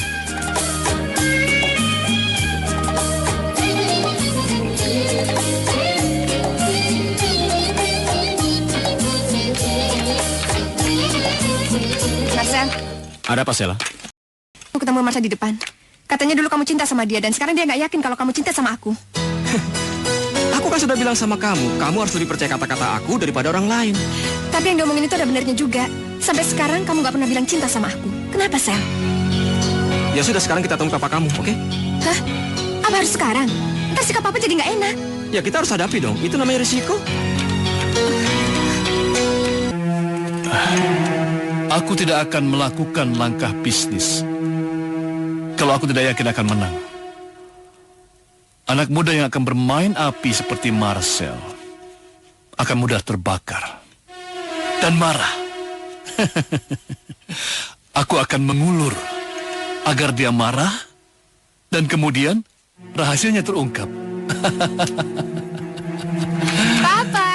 Marcel, Ada apa, Sela? aku ketemu Marsha di depan. Katanya dulu kamu cinta sama dia dan sekarang dia nggak yakin kalau kamu cinta sama aku. Aku kan sudah bilang sama kamu harus lebih percaya kata-kata aku daripada orang lain. Tapi yang diomongin itu ada benarnya juga. Sampai sekarang kamu nggak pernah bilang cinta sama aku. Kenapa, Sel? Ya sudah, sekarang kita tunggu papa kamu, oke? Hah? Apa harus sekarang? Ntar sikap papa jadi nggak enak. Ya kita harus hadapi dong, itu namanya risiko. Aku tidak akan melakukan langkah bisnis kalau aku tidak yakin akan menang. Anak muda yang akan bermain api seperti Marcel akan mudah terbakar dan marah. Aku akan mengulur agar dia marah dan kemudian rahasianya terungkap. Papa.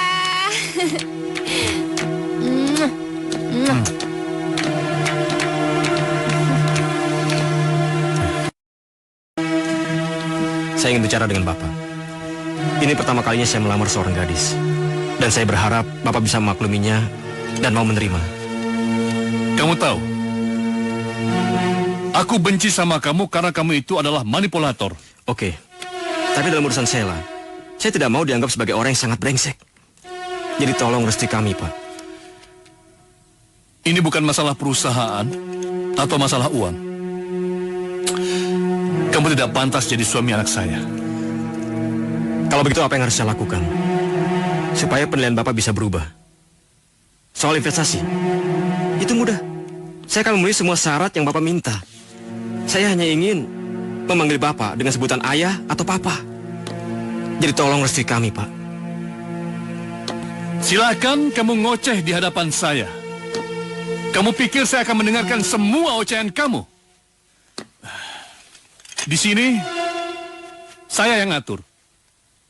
Saya ingin bicara dengan Bapak. Ini pertama kalinya saya melamar seorang gadis. Dan saya berharap Bapak bisa memakluminya dan mau menerima. Kamu tahu, aku benci sama kamu karena kamu itu adalah manipulator. Oke, tapi dalam urusan Sela, saya tidak mau dianggap sebagai orang yang sangat brengsek. Jadi tolong restui kami, Pak. Ini bukan masalah perusahaan atau masalah uang. Kamu tidak pantas jadi suami anak saya. Kalau begitu apa yang harus saya lakukan? Supaya penilaian Bapak bisa berubah. Soal investasi, itu mudah. Saya akan memenuhi semua syarat yang Bapak minta. Saya hanya ingin memanggil Bapak dengan sebutan ayah atau papa. Jadi tolong restui kami, Pak. Silakan kamu ngoceh di hadapan saya. Kamu pikir saya akan mendengarkan semua ocehan kamu? Di sini, saya yang ngatur.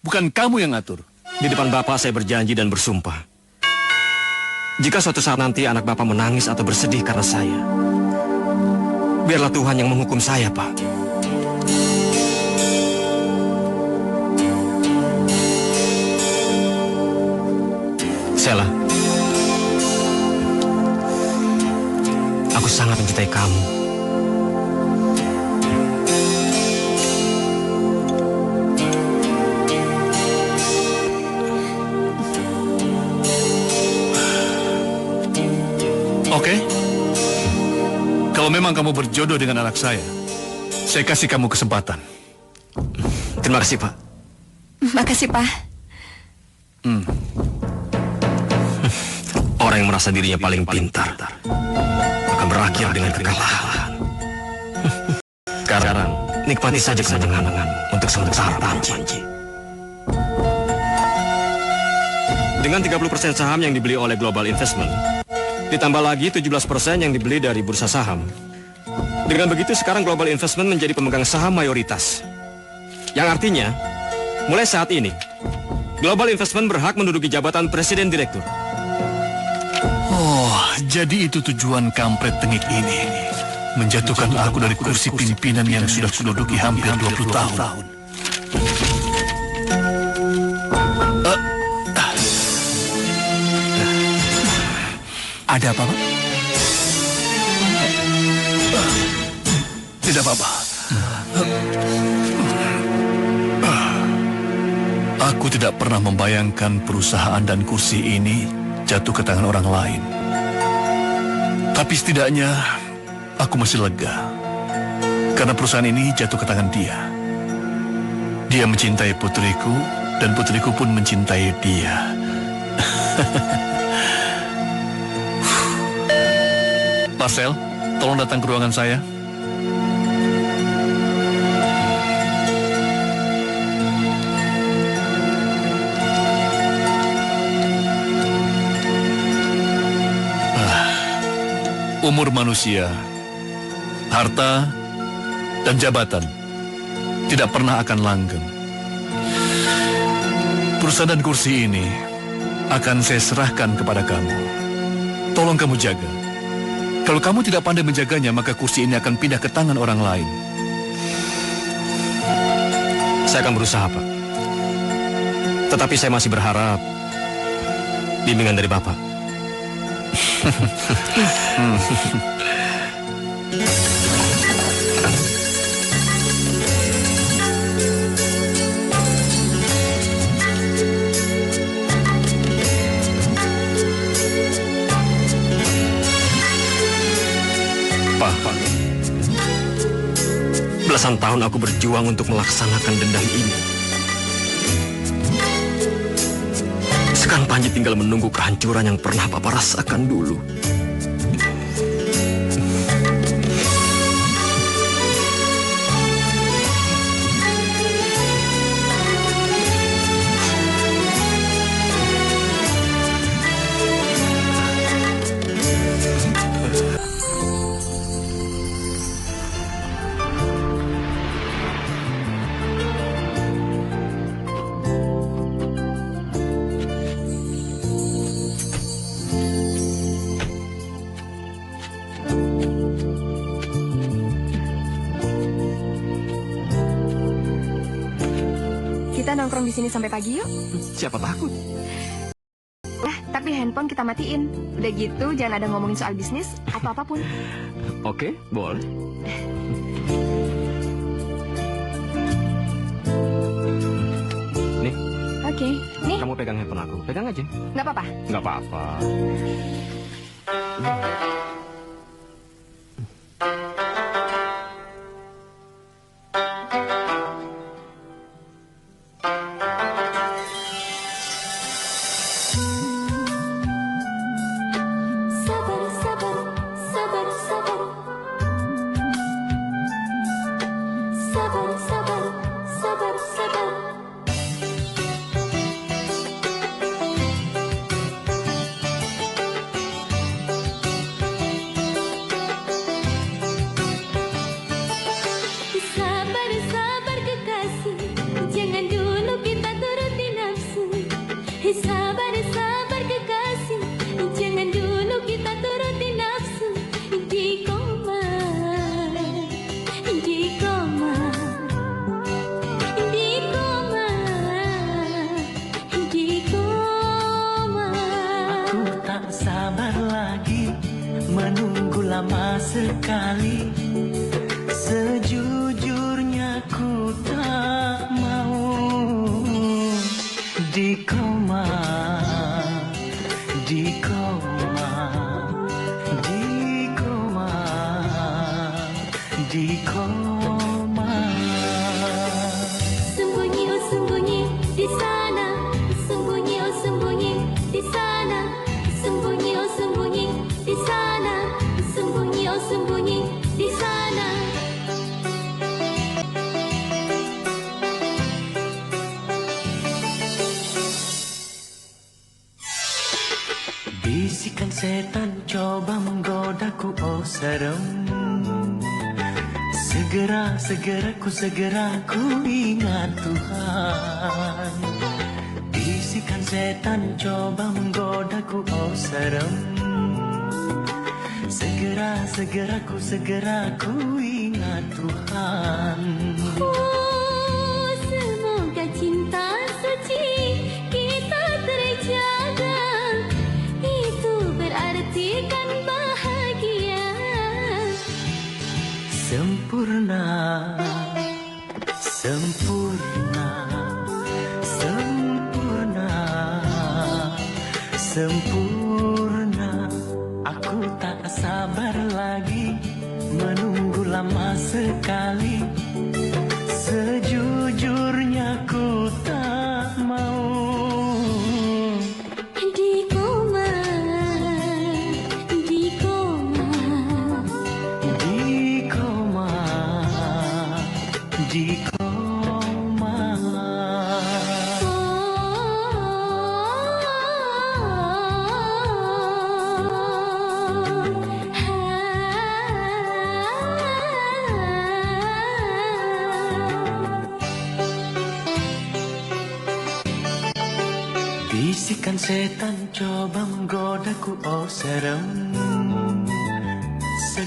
Bukan kamu yang ngatur. Di depan Bapak saya berjanji dan bersumpah. Jika suatu saat nanti anak Bapak menangis atau bersedih karena saya, biarlah Tuhan yang menghukum saya, Pak. Sela, aku sangat mencintai kamu. Oke? Kalau memang kamu berjodoh dengan anak saya kasih kamu kesempatan. Terima kasih, Pak. Makasih, Pak. Orang yang merasa dirinya paling pintar akan berakhir dengan kekalahan. Sekarang, nikmati saja kesenangan-kesenanganmu untuk sementara, Panji. Dengan 30% saham yang dibeli oleh Global Investment, ditambah lagi 17% yang dibeli dari bursa saham. Dengan begitu sekarang Global Investment menjadi pemegang saham mayoritas. Yang artinya, mulai saat ini, Global Investment berhak menduduki jabatan Presiden Direktur. Oh, jadi itu tujuan kampret tengik ini. Menjatuhkan aku dari kursi pimpinan yang sudah kududuki hampir 20 tahun. Ada apa, Pak? Tidak apa-apa. Aku tidak pernah membayangkan perusahaan dan kursi ini jatuh ke tangan orang lain. Tapi setidaknya aku masih lega. Karena perusahaan ini jatuh ke tangan dia. Dia mencintai putriku dan putriku pun mencintai dia. Marcel, tolong datang ke ruangan saya. Umur manusia, harta, dan jabatan tidak pernah akan langgeng. Perusahaan dan kursi ini akan saya serahkan kepada kamu. Tolong kamu jaga. Kalau kamu tidak pandai menjaganya, maka kursi ini akan pindah ke tangan orang lain. Saya akan berusaha, Pak. Tetapi saya masih berharap bimbingan dari Bapak. Pak, belasan tahun aku berjuang untuk melaksanakan dendam ini. Sekarang Panji tinggal menunggu kehancuran yang pernah Papa rasakan dulu. Kita nongkrong di sini sampai pagi yuk. Siapa takut? Tapi handphone kita matiin. Udah gitu jangan ada ngomongin soal bisnis atau apapun. Oke, boleh. Nih, Oke, nih kamu pegang handphone aku. Pegang aja. nggak apa-apa. Nggak apa-apa. Sabar, sabar, sabar, sabar. Sabar, sabar, sabar, sabar. menunggu lama sekali. Sejujurnya ku tak mau di koma, di koma, di koma, di koma. Sembunyi oh sembunyi di sana, sembunyi oh sembunyi di sana, sembunyi oh sembunyi di sana, sembunyi oh sembunyi di sana. Bisikan setan coba menggodaku, oh serem. Segera, segera ku ingat Tuhan. Bisikan setan coba menggodaku, oh serem. Segera, segera ku ingat Tuhan. Oh, semoga cinta suci kita terjaga. Itu berarti kan bahagia. Sempurna, sempurna, sempurna, sempurna. Aku tak sabar lagi menunggu lama sekali. Sejujurnya ku tak mau Di koma, di koma. di koma, di koma. Bisikan setan coba menggodaku, oh serem.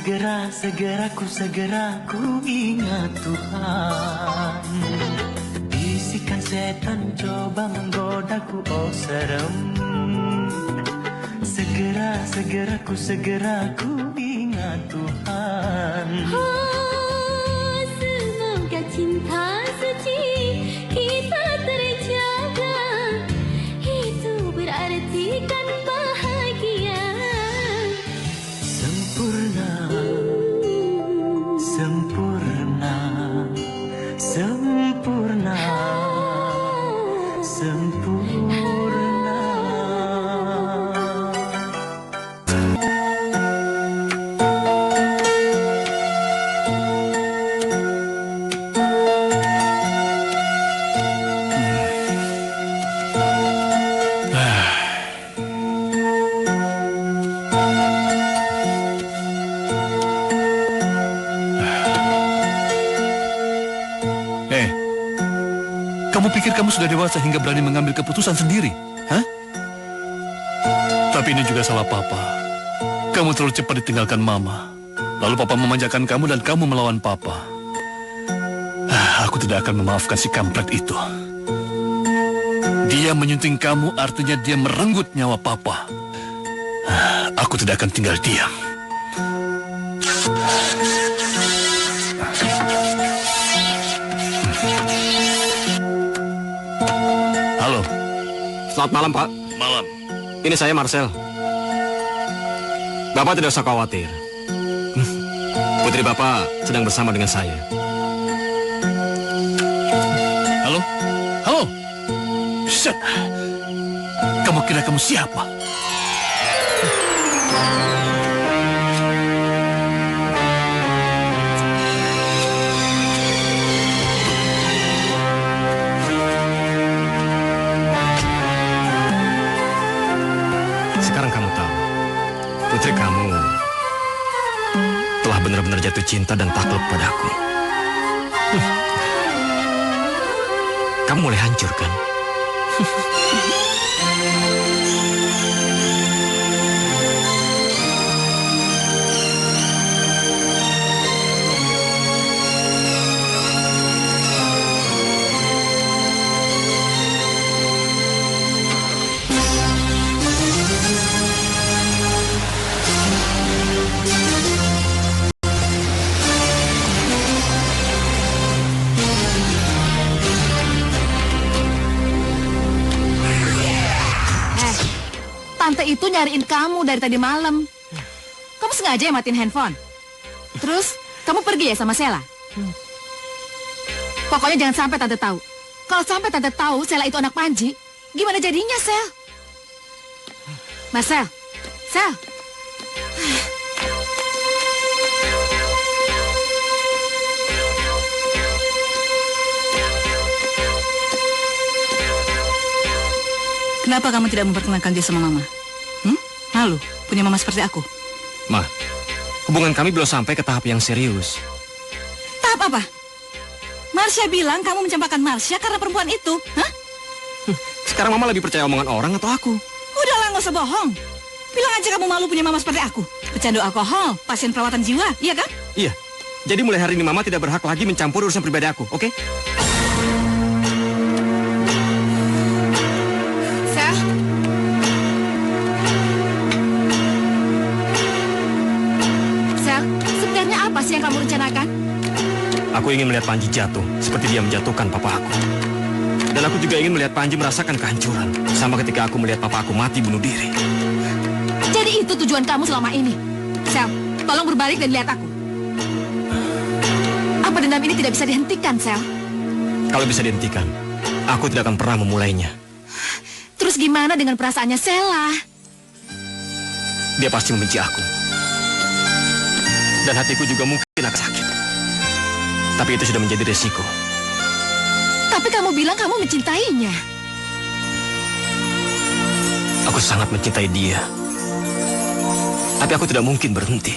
Segera ku ingat Tuhan. Bisikan setan coba menggodaku, oh serem. Segera ku ingat Tuhan. Oh, semoga cinta suci kita terjaga. Itu berarti kan bahagia. Sempurna, sempurna, sempurna, sempurna. Kamu pikir kamu sudah dewasa hingga berani mengambil keputusan sendiri? Hah? Tapi ini juga salah Papa. Kamu terlalu cepat ditinggalkan Mama. Lalu Papa memanjakan kamu dan kamu melawan Papa. Aku tidak akan memaafkan si kampret itu. Dia menyunting kamu artinya dia merenggut nyawa Papa. Aku tidak akan tinggal diam. Halo. Selamat malam, Pak. Malam. Ini saya Marcel. Bapak tidak usah khawatir. Putri Bapak sedang bersama dengan saya. Halo? Halo? Shit. Kamu kira kamu siapa? Sekarang kamu tahu, putri kamu telah benar-benar jatuh cinta dan takluk padaku. Kamu mulai hancur, kan? tuh nyariin kamu dari tadi malam. Kamu sengaja ya matiin handphone? Terus, kamu pergi ya sama Sela? Pokoknya jangan sampai Tante tahu. Kalau sampai Tante tahu Sela itu anak Panji, gimana jadinya, Sel? Marcel, Sel. Kenapa kamu tidak memperkenalkan dia sama Mama? Malu, punya Mama seperti aku. Ma, hubungan kami belum sampai ke tahap yang serius. Tahap apa? Marsha bilang kamu mencampakkan Marsha karena perempuan itu. Hah? Sekarang Mama lebih percaya omongan orang atau aku? Udahlah, nggak usah bohong. Bilang aja kamu malu punya Mama seperti aku. Pecandu alkohol, pasien perawatan jiwa, iya kan? Iya. Jadi mulai hari ini Mama tidak berhak lagi mencampur urusan pribadi aku, oke? Sel. Sel, sebenarnya apa sih yang kamu rencanakan? Aku ingin melihat Panji jatuh, seperti dia menjatuhkan papa aku. Dan aku juga ingin melihat Panji merasakan kehancuran, sama ketika aku melihat papa aku mati bunuh diri. Jadi itu tujuan kamu selama ini. Sel, tolong berbalik dan lihat aku. Apa dendam ini tidak bisa dihentikan, Sel? Kalau bisa dihentikan, aku tidak akan pernah memulainya. Terus gimana dengan perasaannya Sela? Dia pasti membenci aku. Dan hatiku juga mungkin akan sakit. Tapi itu sudah menjadi resiko. Tapi kamu bilang kamu mencintainya. Aku sangat mencintai dia. Tapi aku tidak mungkin berhenti.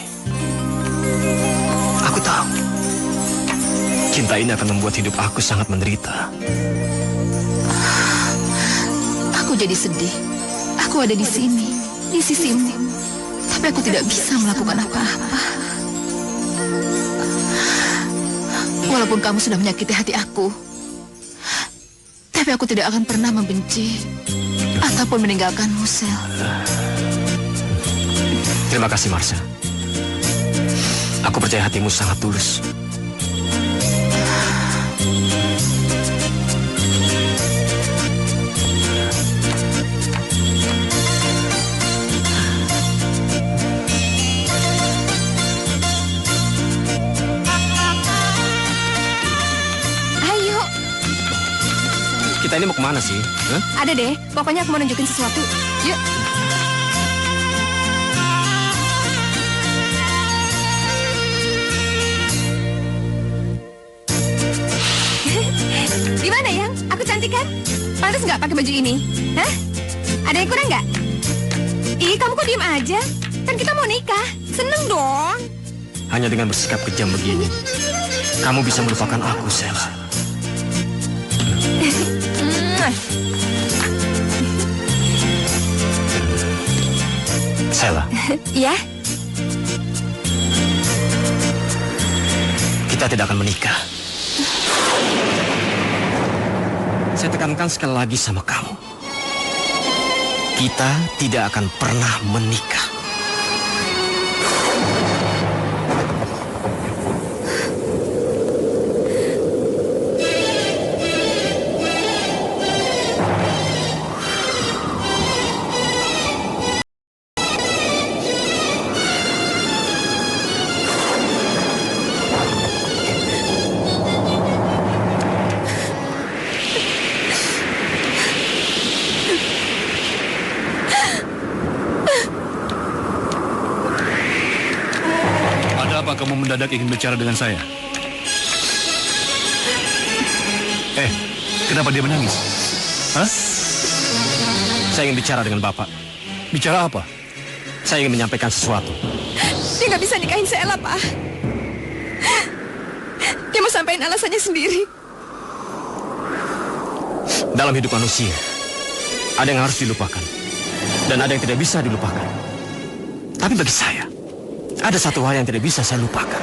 Aku tahu. Cinta ini akan membuat hidup aku sangat menderita. Aku jadi sedih. Aku ada di sini, di sisimu. Tapi aku tidak bisa melakukan apa-apa. Walaupun kamu sudah menyakiti hati aku, tapi aku tidak akan pernah membenci ataupun meninggalkanmu, Sel. Terima kasih, Marsha. Aku percaya hatimu sangat tulus. Ayo. Kita ini mau kemana sih? Hah? Ada deh, pokoknya aku mau nunjukin sesuatu. Yuk. Gimana, Yang? Aku cantik kan? Pantas nggak pakai baju ini? Hah? Ada yang kurang nggak? Ih, kamu kok diem aja? Kan kita mau nikah. Seneng dong. Hanya dengan bersikap kejam begini, kamu bisa melupakan aku, Sela. Sela, Iya? kita tidak akan menikah. Saya tekankan sekali lagi sama kamu. Kita tidak akan pernah menikah. Kenapa kamu mendadak ingin bicara dengan saya? Kenapa dia menangis? Hah? Saya ingin bicara dengan Bapak. Bicara apa? Saya ingin menyampaikan sesuatu. Dia nggak bisa nikahin Sela, Pak. Dia mau sampein alasannya sendiri. Dalam hidup manusia, ada yang harus dilupakan. Dan ada yang tidak bisa dilupakan. Tapi bagi saya, ada satu hal yang tidak bisa saya lupakan.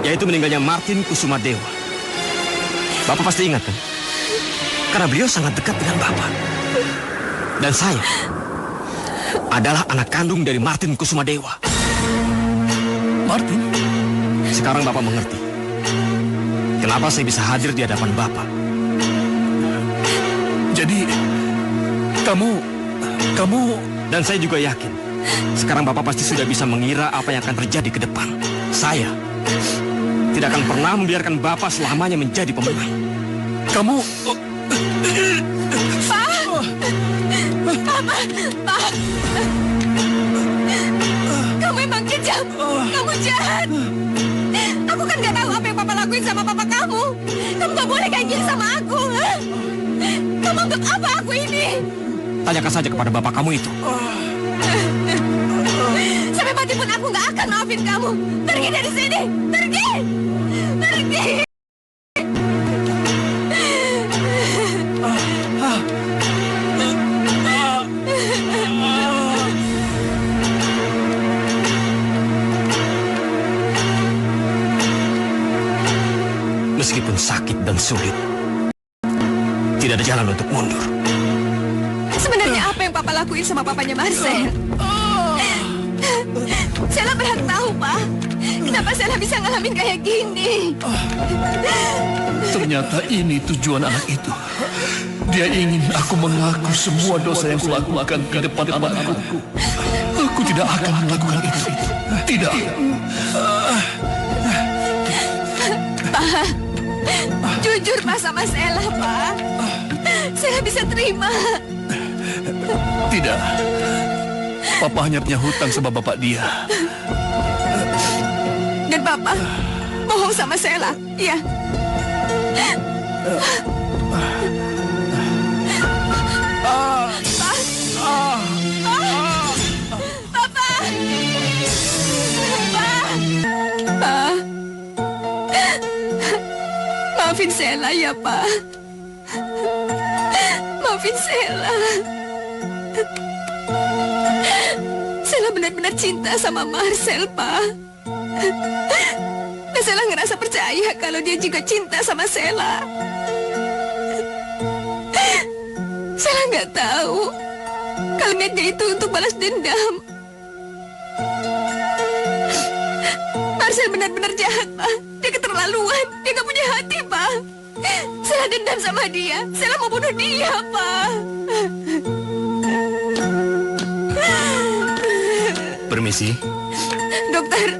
Yaitu meninggalnya Martin Kusumadewa. Bapak pasti ingat kan? Karena beliau sangat dekat dengan Bapak. Dan saya adalah anak kandung dari Martin Kusumadewa. Martin? Sekarang Bapak mengerti kenapa saya bisa hadir di hadapan Bapak. Jadi, kamu Kamu... Dan saya juga yakin, sekarang Bapak pasti sudah bisa mengira apa yang akan terjadi ke depan. Saya tidak akan pernah membiarkan Bapak selamanya menjadi pemenang. Kamu... Pak. Kamu emang kejam. Kamu jahat. Aku kan gak tahu apa yang Papa lakuin sama Papa kamu. Kamu gak boleh kayak gini sama aku. Kamu anggap apa aku ini? Tanyakan saja kepada Bapak kamu itu. Sampai mati pun aku gak akan maafin kamu. Pergi dari sini. Pergi. Pergi. Meskipun sakit dan sulit, tidak ada jalan untuk mundur. Sebenarnya apa yang Papa lakuin sama papanya Marcel? Sheila berhak tahu, Pak. Kenapa Sheila bisa ngalamin kayak gini? Ternyata ini tujuan anak itu. Dia ingin aku mengaku semua dosa yang kulakukan di depan anakku. Aku tidak akan melakukan itu. Tidak. Pak, jujur Pak sama Sheila, Pak. Sheila bisa terima. Tidak. Papa hanya punya hutang sama bapak dia. Dan Papa bohong sama Sheila, iya. Maafin Sheila ya, Pak. Maafin Sheila. Sheila benar-benar cinta sama Marcel, Pak. Dan Sheila ngerasa percaya kalau dia juga cinta sama Sheila. Sheila nggak tahu kalau niatnya itu untuk balas dendam. Marcel benar-benar jahat, Pak. Dia keterlaluan. Dia gak punya hati, Pak. Sheila dendam sama dia. Sheila mau bunuh dia, Pak. Permisi. Dokter,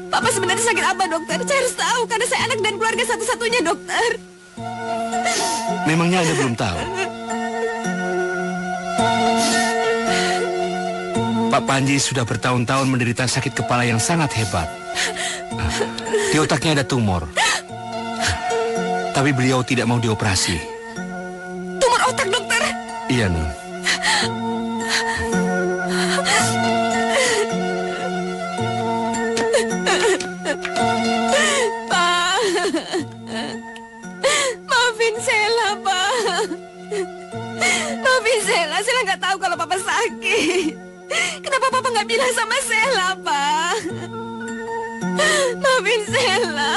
Papa sebenarnya sakit apa, dokter? Saya harus tahu, karena saya anak dan keluarga satu-satunya, dokter. Memangnya Anda belum tahu? Pak Panji sudah bertahun-tahun menderita sakit kepala yang sangat hebat. Di otaknya ada tumor. Tapi beliau tidak mau dioperasi. Tumor otak, dokter? Iya, Nih. Pak, maafin Sheila, Pak. Maafin Sheila. Sheila nggak tahu kalau Papa sakit. Kenapa Papa nggak bilang sama Sheila, Pak? Maafin Sheila.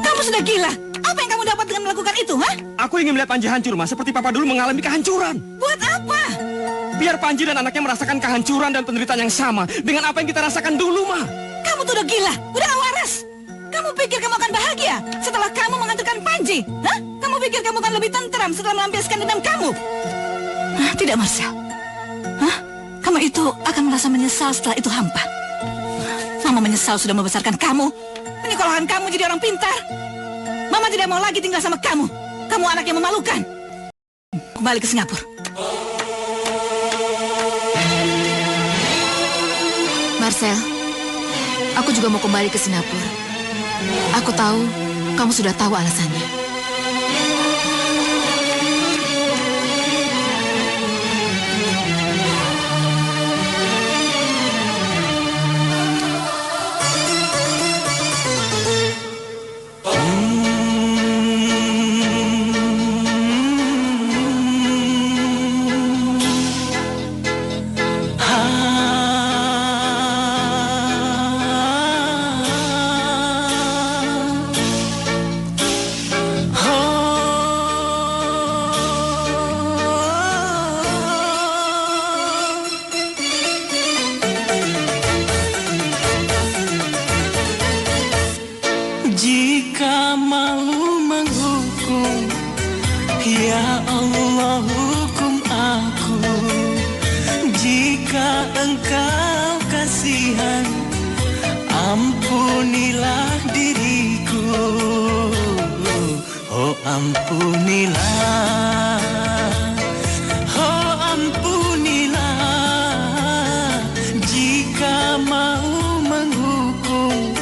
Kamu sudah gila. Apa yang kamu dapat dengan melakukan itu, ha? Aku ingin melihat Panji hancur, Mas. Seperti Papa dulu mengalami kehancuran. Buat apa? Biar Panji dan anaknya merasakan kehancuran dan penderitaan yang sama dengan apa yang kita rasakan dulu, Ma. Kamu tuh udah gila, udah gak waras. Kamu pikir kamu akan bahagia setelah kamu menghancurkan Panji? Hah? Kamu pikir kamu akan lebih tentram setelah melampiaskan dendam kamu? Hah? Tidak, Marcel. Hah? Kamu itu akan merasa menyesal setelah itu hampa. Mama menyesal sudah membesarkan kamu, menyekolahkan kamu jadi orang pintar. Mama tidak mau lagi tinggal sama kamu. Kamu anak yang memalukan. Kembali ke Singapura. Marcel, aku juga mau kembali ke Singapura. Aku tahu kamu sudah tahu alasannya. engkau kasihan, ampunilah diriku. Oh ampunilah, oh ampunilah, jika mau menghukum,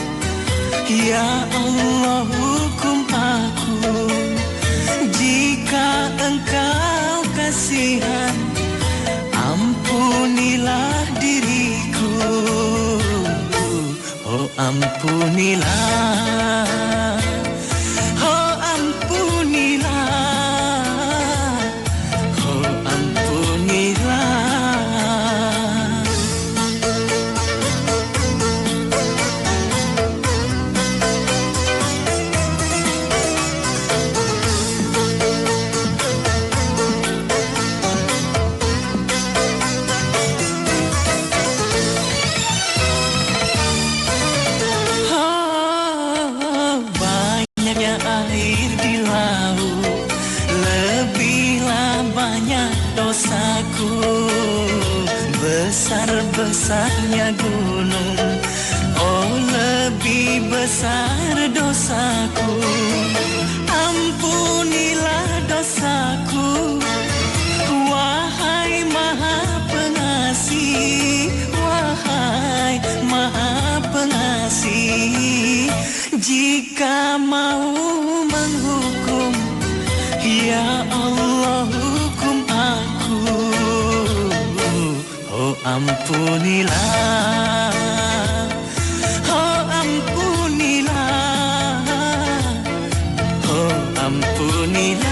ya Allah hukum aku. Jika engkau kasihan, ampunilah diriku. Oh ampunilah, oh ampunilah, oh ampunilah. Banyaknya air di laut, lebihlah banyak dosaku. Besar-besarnya gunung, oh lebih besar dosaku. Ampunilah dosaku, wahai Maha Pengasih, wahai Maha Pengasih. Jika mau menghukum, ya Allah hukum aku. Oh ampunilah, oh ampunilah, oh ampunilah.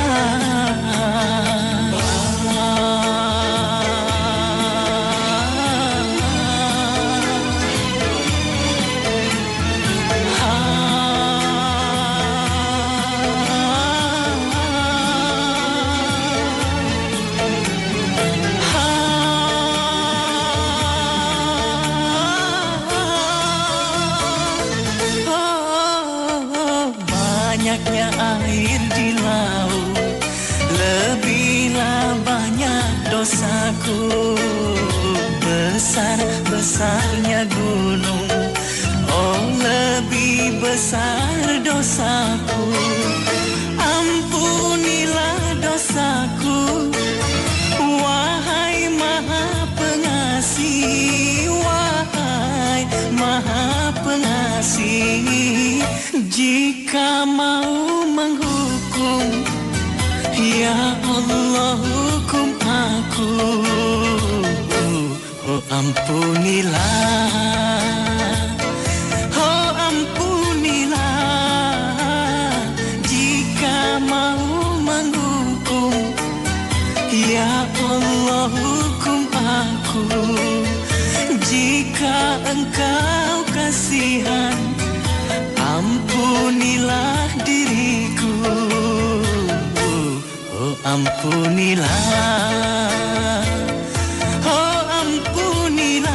Banyaknya air di laut, lebihlah banyak dosaku. Besar-besarnya gunung, oh lebih besar dosaku. Ampunilah dosaku, wahai Maha Pengasih, wahai Maha Pengasih. Jika mau menghukum, ya Allah hukum aku. Oh ampunilah, oh ampunilah, jika mau menghukum, ya Allah hukum aku. Jika engkau kasihan, ampunilah diriku. Oh ampunilah, oh ampunilah,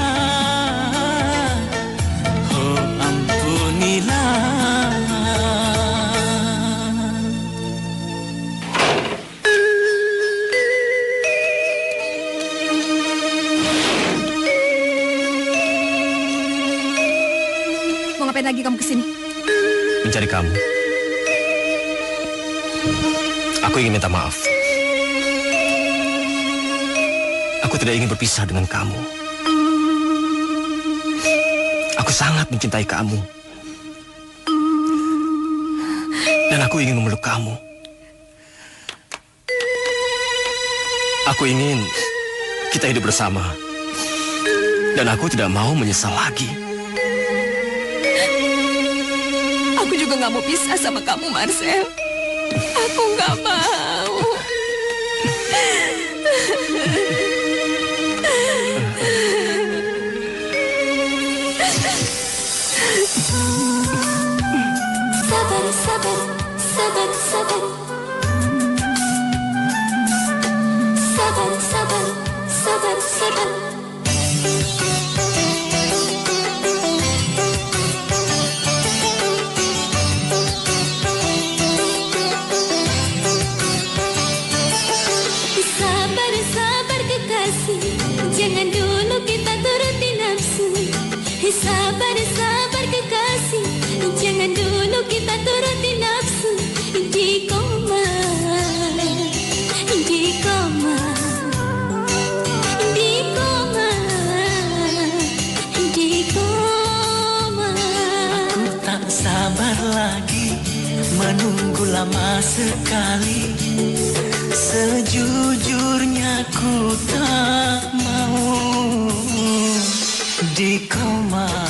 oh ampunilah. Mau ngapain lagi kamu kesini? Mencari kamu. Aku ingin minta maaf. Aku tidak ingin berpisah dengan kamu. Aku sangat mencintai kamu. Dan aku ingin memeluk kamu. Aku ingin kita hidup bersama. Dan aku tidak mau menyesal lagi. Aku juga gak mau pisah sama kamu, Marcel. Aku gak mau. Sabar, sabar, sabar, sabar. Sabar, sabar, sabar, sabar. Sabar, sabar kekasih, jangan dulu kita sabar, sabar kekasih. Jangan dulu kita turuti nafsu. Di koma, di koma, di koma, di koma. Aku tak sabar lagi menunggu lama sekali. Sejujurnya ku tak mau di koma.